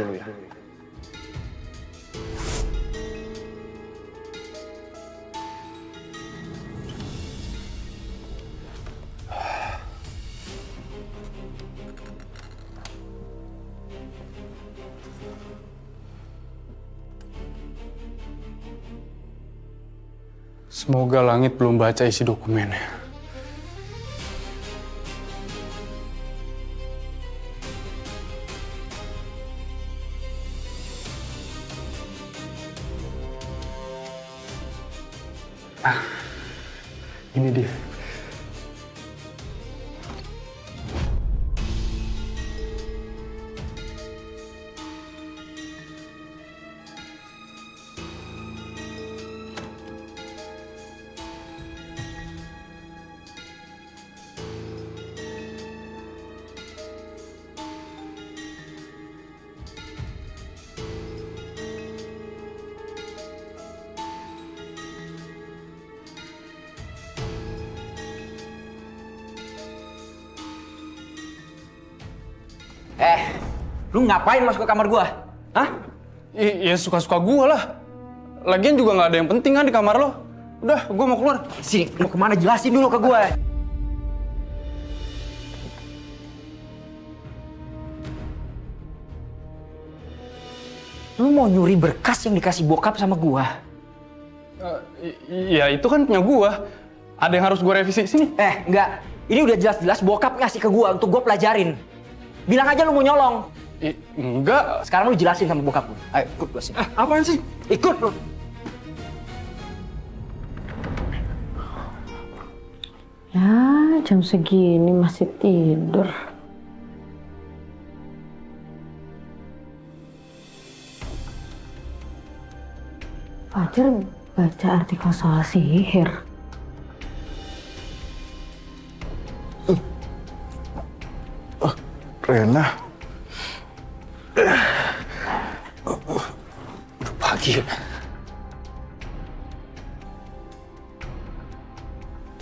Semoga Langit belum baca isi dokumennya. Ini dia. Lu ngapain masuk ke kamar gua? Hah? Ya suka-suka gue lah. Lagian juga nggak ada yang penting kan di kamar lo. Udah, gue mau keluar. Sini, mau kemana? Jelasin dulu ke gua. Lu mau nyuri berkas yang dikasih bokap sama gua? Ya itu kan punya gue. Ada yang harus gue revisi sini. Enggak. Ini udah jelas-jelas bokap ngasih ke gua untuk gua pelajarin. Bilang aja lu mau nyolong. Enggak. Sekarang lu jelasin sama bokap lu. Ayo, ikut gua sini. Apaan sih? Ikut lu. Ya, jam segini masih tidur. Fajar baca artikel soal sihir. Rena. Pagi.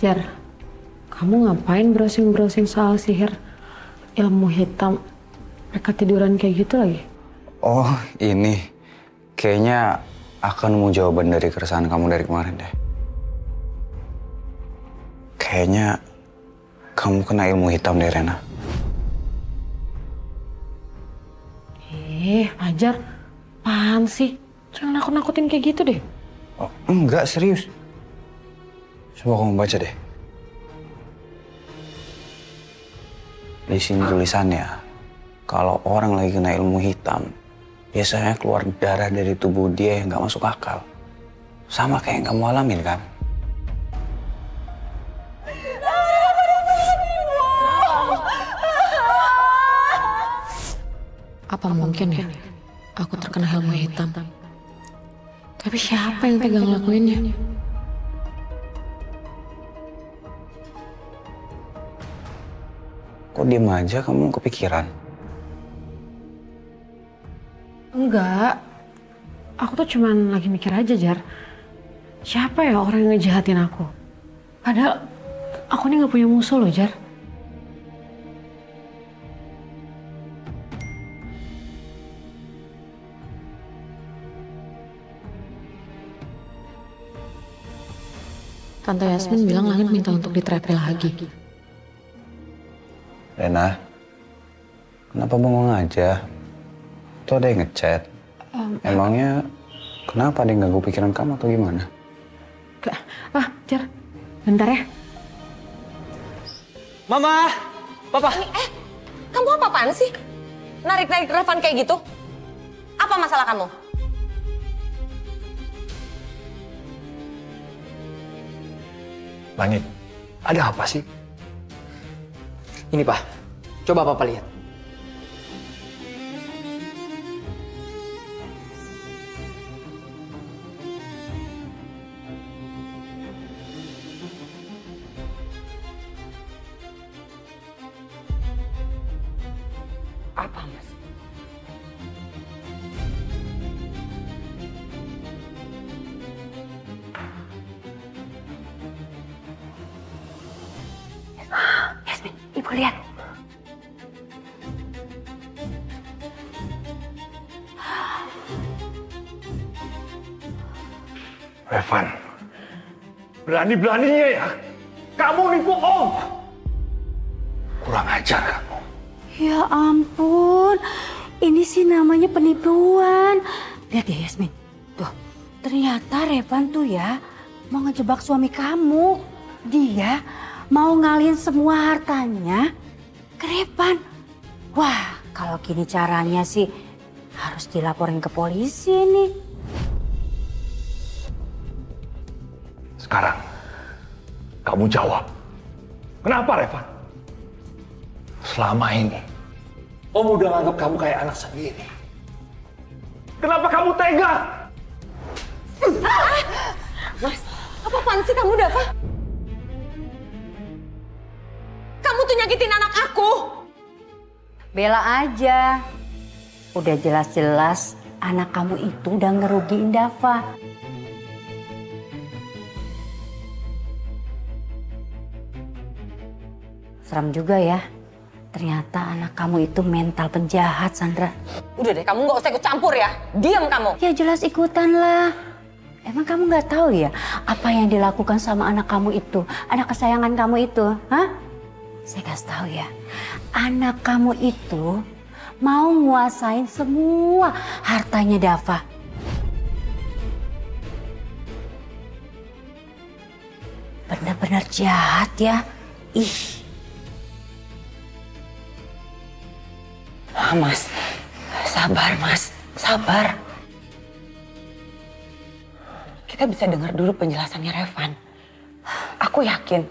Jar, kamu ngapain browsing-browsing soal sihir? Ilmu hitam. Mereka tiduran kayak gitu lagi? Oh, ini. Kayaknya akan nemu jawaban dari keresahan kamu dari kemarin deh. Kayaknya kamu kena ilmu hitam deh, Rena. Fajar, apaan sih? Jangan nakut-nakutin kayak gitu deh. Oh, enggak, serius. Coba kamu baca deh. Di sini tulisannya, kalau orang lagi kena ilmu hitam, biasanya keluar darah dari tubuh dia yang nggak masuk akal. Sama kayak yang kamu alamin kan? Apa mungkin ya aku terkena ilmu hitam? Tapi siapa yang pegang lakuinnya? Kok diem aja kamu kepikiran? Enggak. Aku tuh cuman lagi mikir aja, Jar. Siapa ya orang yang ngejahatin aku? Padahal aku nih gak punya musuh loh, Jar. Tante Yasmin bilang Langit minta untuk diterapi lagi. Rena, kenapa bengong aja? Tuh ada yang ngechat. Emangnya kenapa dia ganggu pikiran kamu atau gimana? Jar, bentar ya. Mama! Papa! Kamu apa-apaan sih? Narik-narik Revan kayak gitu? Apa masalah kamu? Langit, ada apa sih? Ini, Pak. Coba Papa lihat. Apa, Mas? Yasmin, Ibu lihat. Revan, berani-beraninya ya kamu nipu Om. Kurang ajar kamu. Ya ampun, ini sih namanya penipuan. Lihat ya Yasmin, tuh ternyata Revan tuh ya mau ngejebak suami kamu. Dia mau ngalihin semua hartanya ke Revan. Wah, kalau gini caranya sih harus dilaporin ke polisi nih. Sekarang, kamu jawab. Kenapa, Revan? Selama ini, Om udah nganggap kamu kayak anak sendiri. Kenapa kamu tega? Mas, apaan sih kamu, Dava? Kamu tuh nyakitin anak aku. Bela aja. Udah jelas-jelas anak kamu itu udah ngerugiin Dava. Seram juga ya. Ternyata anak kamu itu mental penjahat, Sandra. Udah deh, kamu nggak usah ikut campur ya. Diam kamu. Ya jelas ikutan lah. Emang kamu nggak tahu ya apa yang dilakukan sama anak kamu itu, anak kesayangan kamu itu, hah? Saya kasih tahu ya, anak kamu itu mau nguasain semua hartanya Dava. Benar-benar jahat ya. Ih. Mas, sabar Mas, sabar. Kita bisa dengar dulu penjelasannya Revan. Aku yakin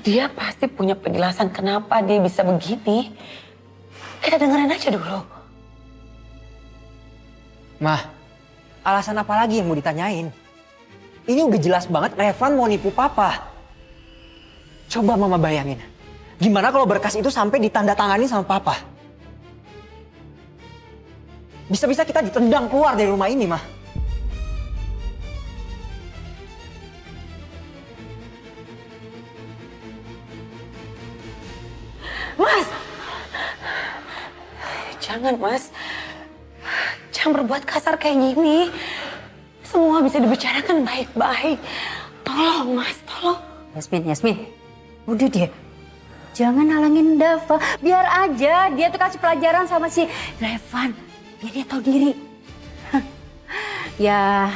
dia pasti punya penjelasan kenapa dia bisa begini. Kita dengerin aja dulu. Mah, alasan apa lagi yang mau ditanyain? Ini udah jelas banget Revan mau nipu papa. Coba mama bayangin. Gimana kalau berkas itu sampai ditandatangani sama papa? Bisa-bisa kita ditendang keluar dari rumah ini, Mah. Mas! Jangan, Mas. Jangan berbuat kasar kayak gini. Semua bisa dibicarakan baik-baik. Tolong, Mas, tolong. Yasmin, udah deh. Jangan halangin Dava. Biar aja dia tuh kasih pelajaran sama si Revan. Biar dia tahu diri. Ya,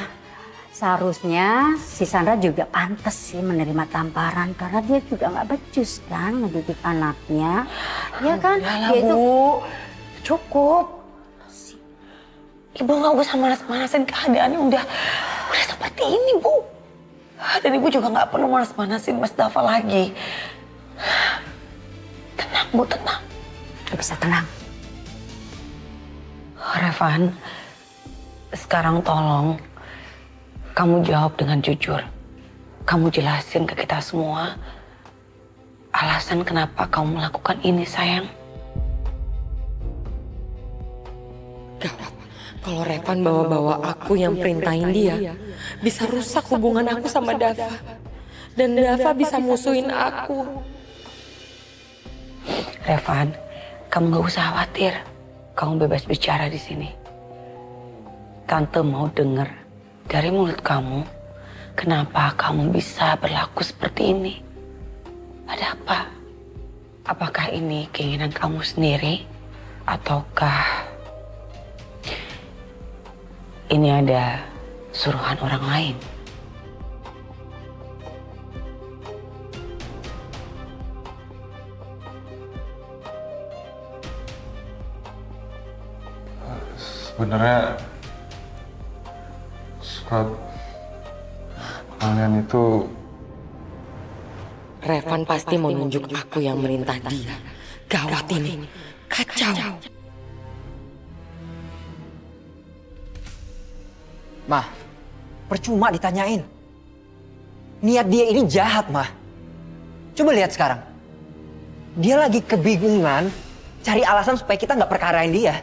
seharusnya si Sandra juga pantas sih menerima tamparan. Karena dia juga nggak becus kan ngedidik anaknya. Ya kan? Udahlah, Dia itu... Bu. Cukup. Ibu nggak usah manas-manasin keadaannya. Udah seperti ini, Bu. Dan Ibu juga nggak perlu manas-manasin Mas Dava lagi. Tenang, Bu, tenang. Gak bisa tenang. Revan, sekarang tolong kamu jawab dengan jujur. Kamu jelasin ke kita semua alasan kenapa kamu melakukan ini, sayang. Kalau Revan bawa-bawa aku yang perintahin dia, bisa rusak hubungan aku sama Dava. Dan Dava bisa musuhin aku. Revan, kamu gak usah khawatir. Kamu bebas bicara di sini. Tante mau dengar dari mulut kamu, kenapa kamu bisa berlaku seperti ini? Ada apa? Apakah ini keinginan kamu sendiri? Ataukah ini ada suruhan orang lain? Sebenarnya surat kalian itu Revan pasti mau nunjuk aku yang merintah dia. Gawat ini, kacau. Mah, percuma ditanyain. Niat dia ini jahat, Mah. Coba lihat sekarang. Dia lagi kebingungan cari alasan supaya kita nggak perkarain dia.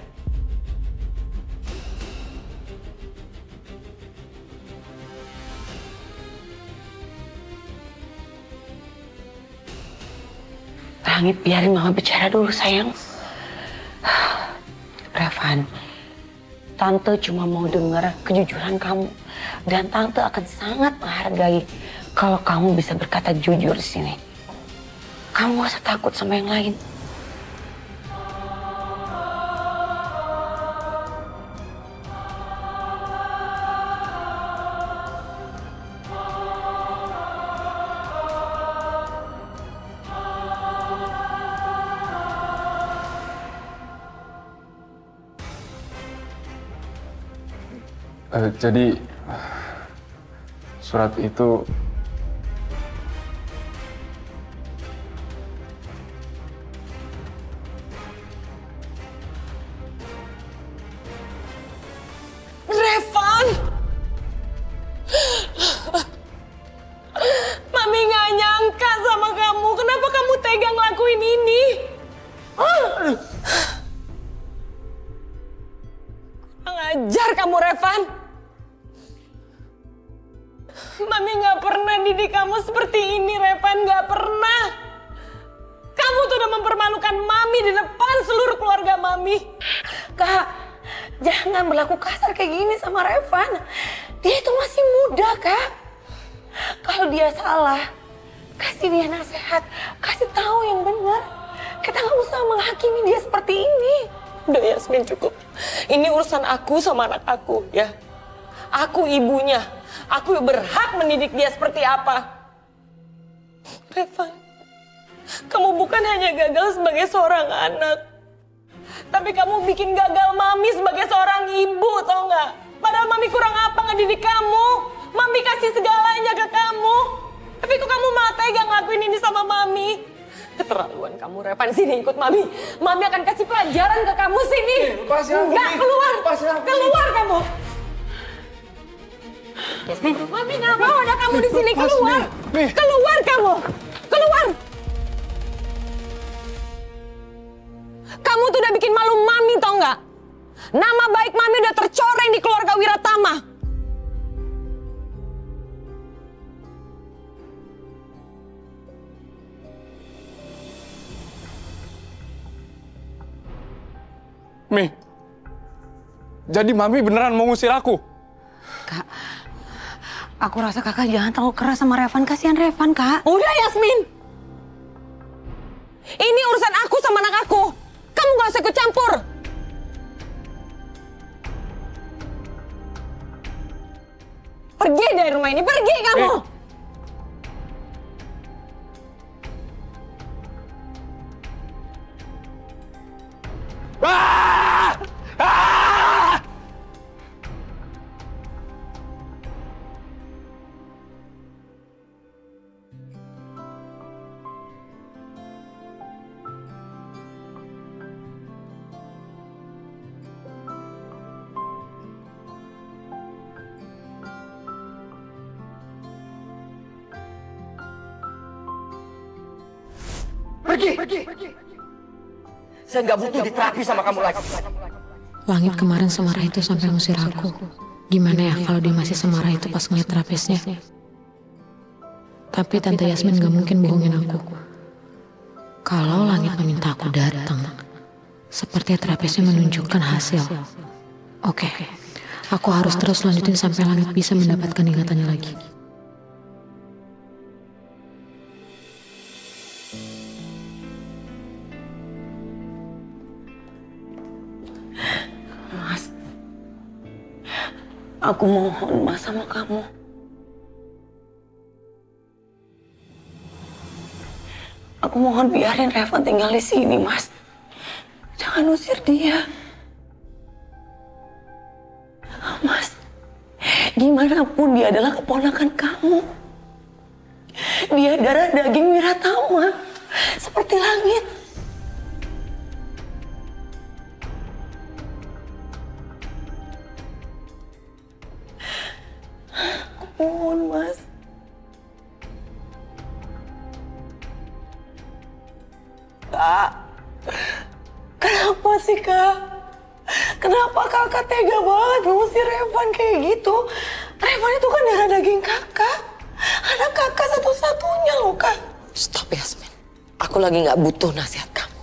Langit, biarin Mama bicara dulu, sayang. Revan, Tante cuma mau dengar kejujuran kamu. Dan Tante akan sangat menghargai kalau kamu bisa berkata jujur di sini. Kamu gak usah takut sama yang lain. Jadi surat itu Revan! Mami nggak nyangka sama kamu. Kenapa kamu tega ngelakuin ini? Kurang ajar kamu, Revan. Mami nggak pernah didik kamu seperti ini, Revan. Nggak pernah. Kamu tuh udah mempermalukan Mami di depan seluruh keluarga Mami. Kak, jangan berlaku kasar kayak gini sama Revan. Dia itu masih muda, Kak. Kalau dia salah, kasih dia nasihat, kasih tahu yang benar. Kita nggak usah menghakimi dia seperti ini. Udah Yasmin, cukup. Ini urusan aku sama anak aku, ya. Aku ibunya. Aku berhak mendidik dia seperti apa. Revan, kamu bukan hanya gagal sebagai seorang anak, tapi kamu bikin gagal Mami sebagai seorang ibu, tau nggak? Padahal Mami kurang apa ngedidik kamu? Mami kasih segalanya ke kamu. Tapi kok kamu malah tega ngelakuin ini sama Mami? Keterlaluan kamu, Revan. Sini ikut Mami. Mami akan kasih pelajaran ke kamu, sini. Enggak, keluar. Keluar kamu. Yasmin, Mami nggak mau ada kamu di sini. Keluar. Keluar kamu. Keluar. Kamu tuh udah bikin malu Mami, tau nggak? Nama baik Mami udah tercoreng di keluarga Wiratama. Mi, jadi Mami beneran mau ngusir aku? Kak, aku rasa kakak jangan terlalu keras sama Revan. Kasihan Revan, Kak. Udah Yasmin. Ini urusan aku sama anak aku. Kamu gak usah ikut campur. Pergi dari rumah ini, pergi kamu. Ah! Ah! Pergi. Saya nggak butuh diterapi sama kamu lagi. Langit kemarin semarah itu sampai ngusir aku. Gimana ya kalau dia masih semarah itu pas ngeliat terapisnya? Tapi Tante Yasmin gak mungkin bohongin aku. Kalau Langit meminta aku datang, seperti terapisnya menunjukkan hasil. Oke, aku harus terus lanjutin sampai Langit bisa mendapatkan ingatannya lagi. aku mohon Mas sama kamu. Aku mohon biarin Revan tinggal di sini, Mas. Jangan usir dia. Mas, gimana pun dia adalah keponakan kamu. Dia darah daging Wiratama, seperti Langit. Aku mohon, Mas. Kak, kenapa sih, Kak? Kenapa kakak tega banget mengusir Revan kayak gitu? Revan itu kan darah daging kakak. Anak kakak satu-satunya loh, Kak. Stop, Yasmin. Aku lagi gak butuh nasihat kamu.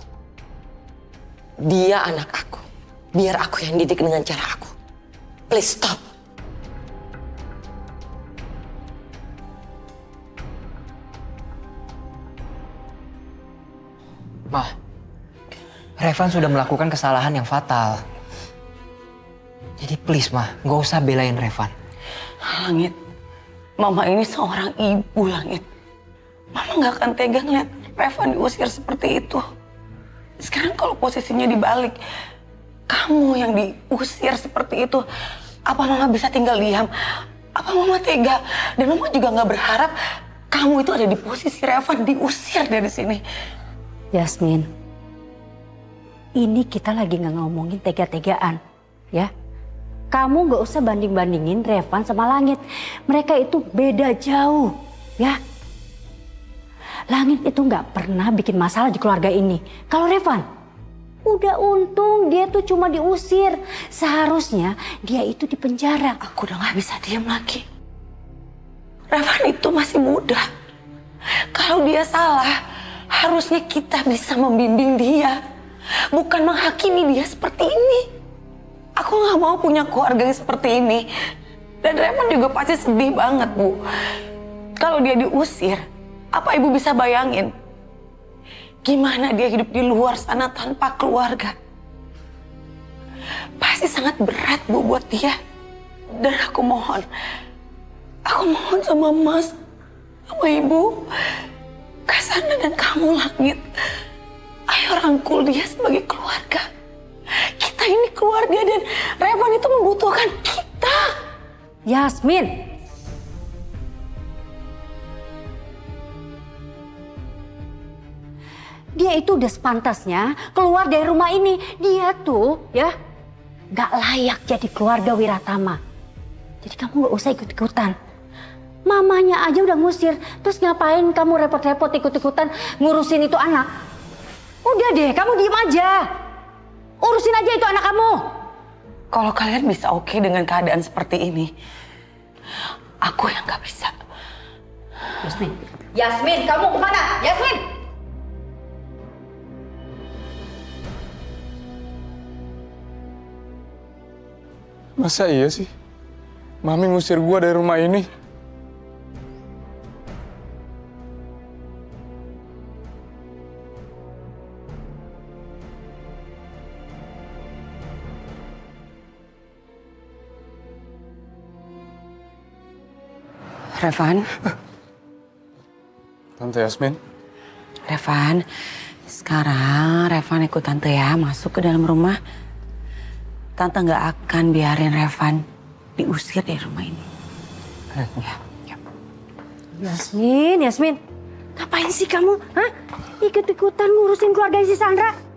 Dia anak aku. Biar aku yang didik dengan cara aku. Please stop. Ma, Revan sudah melakukan kesalahan yang fatal. Jadi please, Ma, nggak usah belain Revan. Langit, Mama ini seorang ibu, Langit. Mama nggak akan tega ngeliat Revan diusir seperti itu. Sekarang kalau posisinya dibalik, kamu yang diusir seperti itu, Apa Mama bisa tinggal diam? Apa Mama tega? Dan Mama juga nggak berharap kamu itu ada di posisi Revan diusir dari sini. Yasmin, ini kita lagi nggak ngomongin tega-tegaan, ya. Kamu nggak usah banding-bandingin Revan sama Langit. Mereka itu beda jauh, ya. Langit itu nggak pernah bikin masalah di keluarga ini. Kalau Revan, udah untung dia tuh cuma diusir. Seharusnya dia itu di penjara. Aku udah nggak bisa diam lagi. Revan itu masih muda. Kalau dia salah, harusnya kita bisa membimbing dia. Bukan menghakimi dia seperti ini. Aku nggak mau punya keluarga yang seperti ini. Dan Revan juga pasti sedih banget, Bu. Kalau dia diusir, apa Ibu bisa bayangin? Gimana dia hidup di luar sana tanpa keluarga? Pasti sangat berat, Bu, buat dia. Dan aku mohon sama Mas, sama Ibu, Kasana dan kamu Langit, ayo rangkul dia sebagai keluarga. Kita ini keluarga dan Revan itu membutuhkan kita. Yasmin, dia itu udah sepantasnya keluar dari rumah ini. Dia tuh ya gak layak jadi keluarga Wiratama. Jadi kamu gak usah ikut-ikutan. Mamanya aja udah ngusir, terus ngapain kamu repot-repot ikut-ikutan ngurusin itu anak? Udah deh, kamu diem aja. Urusin aja itu anak kamu. Kalau kalian bisa oke dengan keadaan seperti ini, aku yang gak bisa. Yasmin, Yasmin, kamu kemana? Yasmin! Masa iya sih? Mami ngusir gua dari rumah ini? Revan, Tante Yasmin? Revan, sekarang Revan ikut Tante ya masuk ke dalam rumah. Tante nggak akan biarin Revan diusir dari rumah ini. Ya. Yasmin, Yasmin, ngapain sih kamu? Hah? Ikut-ikutan ngurusin keluarga si Sandra?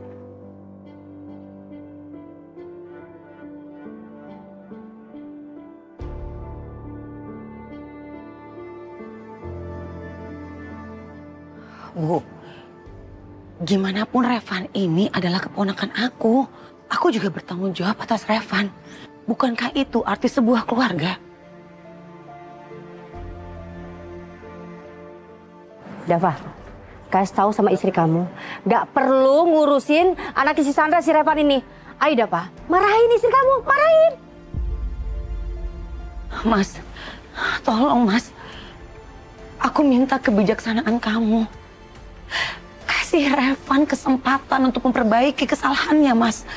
Bu, gimana pun Revan ini adalah keponakan aku. Aku juga bertanggung jawab atas Revan. Bukankah itu arti sebuah keluarga? Dava, kasih tahu sama istri kamu, gak perlu ngurusin anak si Sandra si Revan ini. Ayo Dava, marahin istri kamu, marahin. Mas, tolong Mas. Aku minta kebijaksanaan kamu. Kasih Revan kesempatan untuk memperbaiki kesalahannya, Mas.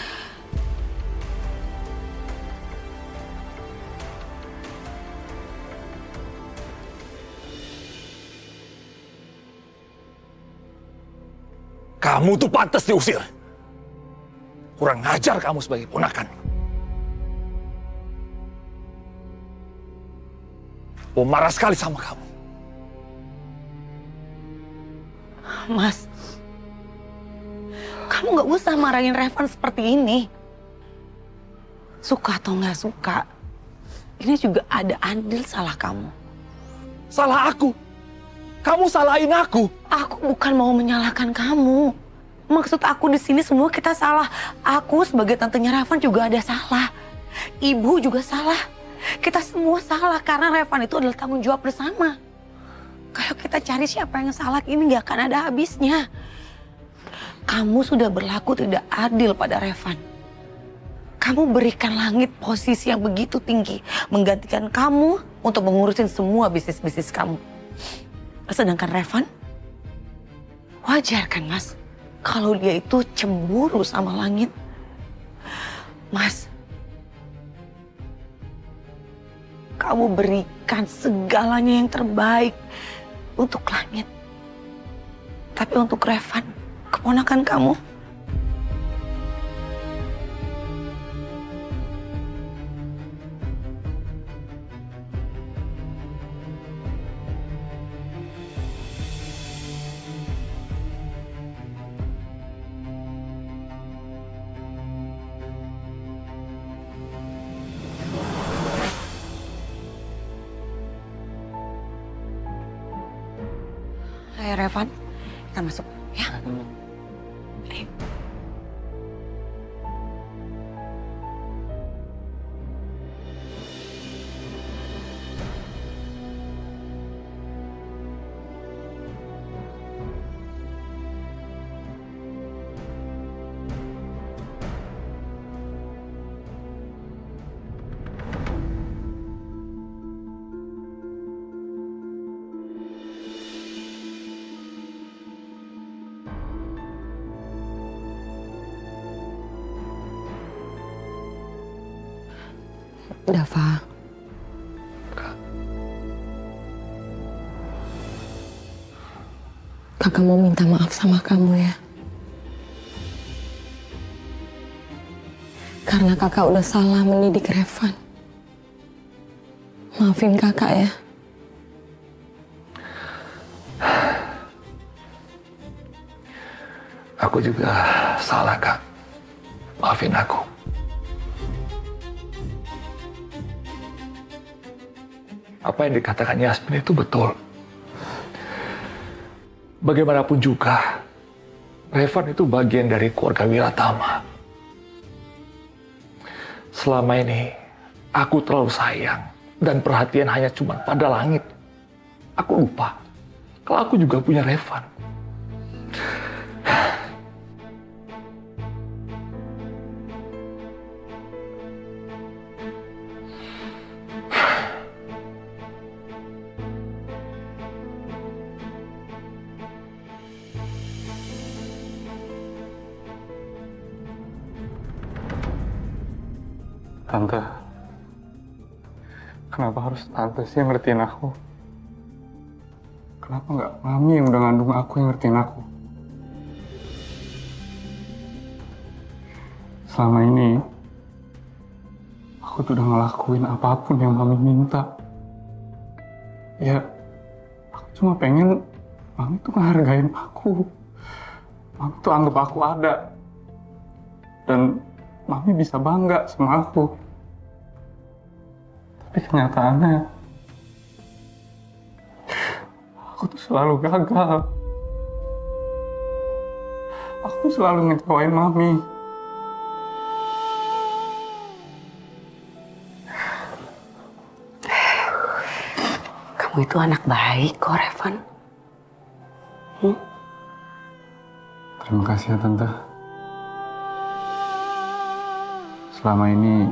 Kamu tuh pantas diusir. Kurang ngajar kamu sebagai ponakan. Om marah sekali sama kamu. Mas, kamu nggak usah marahin Revan seperti ini. Suka atau nggak suka, ini juga ada andil salah kamu. Salah aku? Kamu salahin aku? Aku bukan mau menyalahkan kamu. Maksud aku di sini semua kita salah. Aku sebagai tantenya Revan juga ada salah. Ibu juga salah. Kita semua salah karena Revan itu adalah tanggung jawab bersama. Kalau kita cari siapa yang salah ini nggak akan ada habisnya. Kamu sudah berlaku tidak adil pada Revan. Kamu berikan Langit posisi yang begitu tinggi, menggantikan kamu untuk mengurusin semua bisnis-bisnis kamu. Sedangkan Revan, wajar kan Mas, kalau dia itu cemburu sama Langit. Mas, kamu berikan segalanya yang terbaik untuk Langit. Tapi untuk Revan, keponakan kamu, Ayo Revan, kita masuk ya. Ayo. Dava. Kakak mau minta maaf sama kamu ya. Karena kakak udah salah mendidik Revan. Maafin kakak ya. Aku juga salah, Kak. Maafin aku. Apa yang dikatakan Yasmin itu betul. Bagaimanapun juga, Revan itu bagian dari keluarga Wiratama. Selama ini, aku terlalu sayang dan perhatian hanya cuma pada langit. Aku lupa kalau aku juga punya Revan. Tante, kenapa harus tante sih yang ngertiin aku? Kenapa nggak mami yang udah ngandung aku yang ngertiin aku? Selama ini, aku tuh udah ngelakuin apapun yang mami minta. Ya, aku cuma pengen mami tuh ngehargain aku. Mami tuh anggap aku ada. Dan mami bisa bangga sama aku. Tapi kenyataannya, aku tuh selalu gagal. Aku selalu ngecewain mami. Kamu itu anak baik kok, Revan. Terima kasih ya, Tante. Selama ini,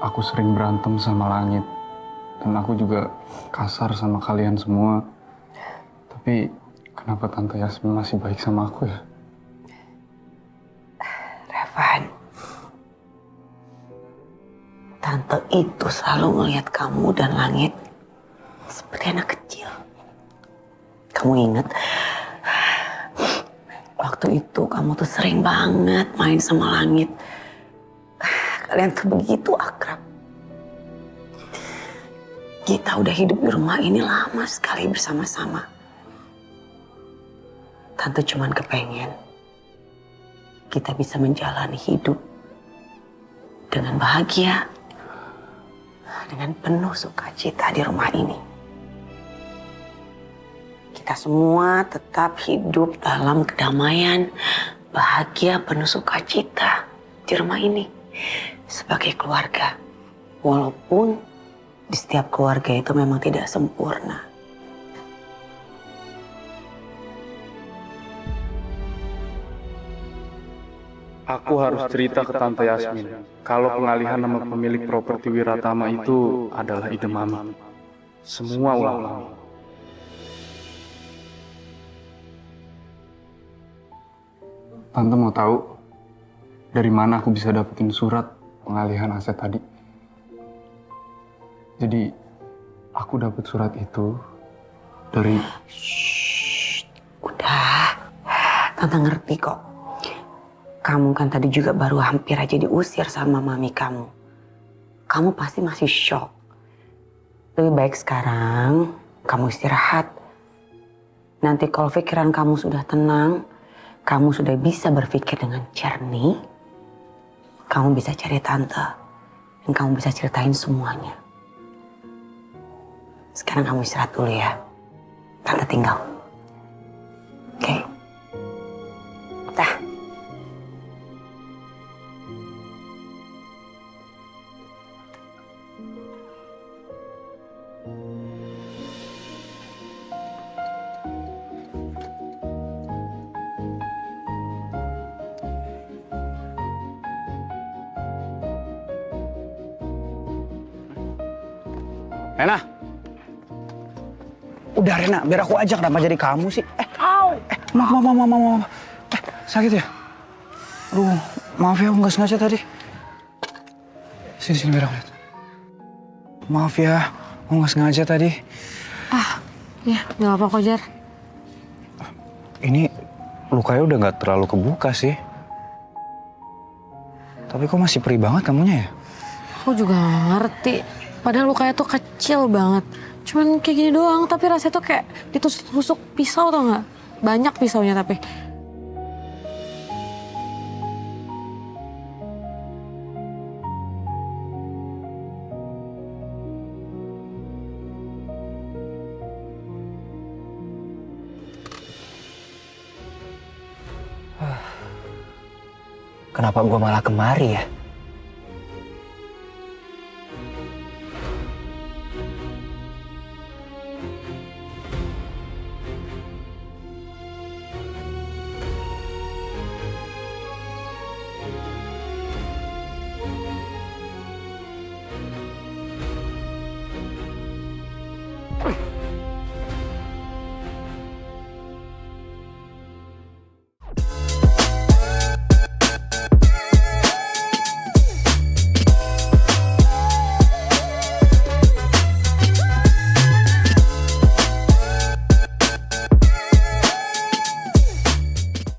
aku sering berantem sama langit. Dan aku juga kasar sama kalian semua. Tapi, kenapa Tante Yasmin masih baik sama aku ya? Revan, Tante itu selalu melihat kamu dan langit seperti anak kecil. Kamu ingat, waktu itu kamu tuh sering banget main sama langit. Kalian tuh begitu akrab. Kita udah hidup di rumah ini lama sekali bersama-sama. Tante cuman kepengen kita bisa menjalani hidup dengan bahagia, dengan penuh sukacita di rumah ini. Kita semua tetap hidup dalam kedamaian, bahagia, penuh sukacita di rumah ini sebagai keluarga. Walaupun di setiap keluarga itu memang tidak sempurna. Aku harus cerita ke Tante Yasmin kalau pengalihan nama pemilik properti Wiratama itu adalah ide mami. Semua ulah mami. Tante mau tahu dari mana aku bisa dapetin surat pengalihan aset tadi? Jadi aku dapet surat itu dari... Shh, udah. Tante ngerti kok. Kamu kan tadi juga baru hampir aja diusir sama mami kamu. Kamu pasti masih shock. Lebih baik sekarang kamu istirahat. Nanti kalau pikiran kamu sudah tenang, kamu sudah bisa berpikir dengan jernih, kamu bisa cari tante dan kamu bisa ceritain semuanya. Sekarang kamu istirahat dulu ya. Tante tinggal. Dah. Rena. Udah Rena, biar aku aja, kenapa jadi kamu sih? Maaf. Sakit ya? Aduh, maaf ya, aku nggak sengaja tadi. Sini biar aku lihat. Maaf ya, aku nggak sengaja tadi. Ya, nggak apa-apa kok, Jar. Ini lukanya udah nggak terlalu kebuka sih. Tapi kok masih perih banget kamunya ya? Aku juga nggak ngerti. Padahal lukanya tuh kecil banget. Cuman kayak gini doang, tapi rasanya tuh kayak ditusuk-tusuk pisau tau nggak? Banyak pisaunya tapi. Kenapa gue malah kemari ya?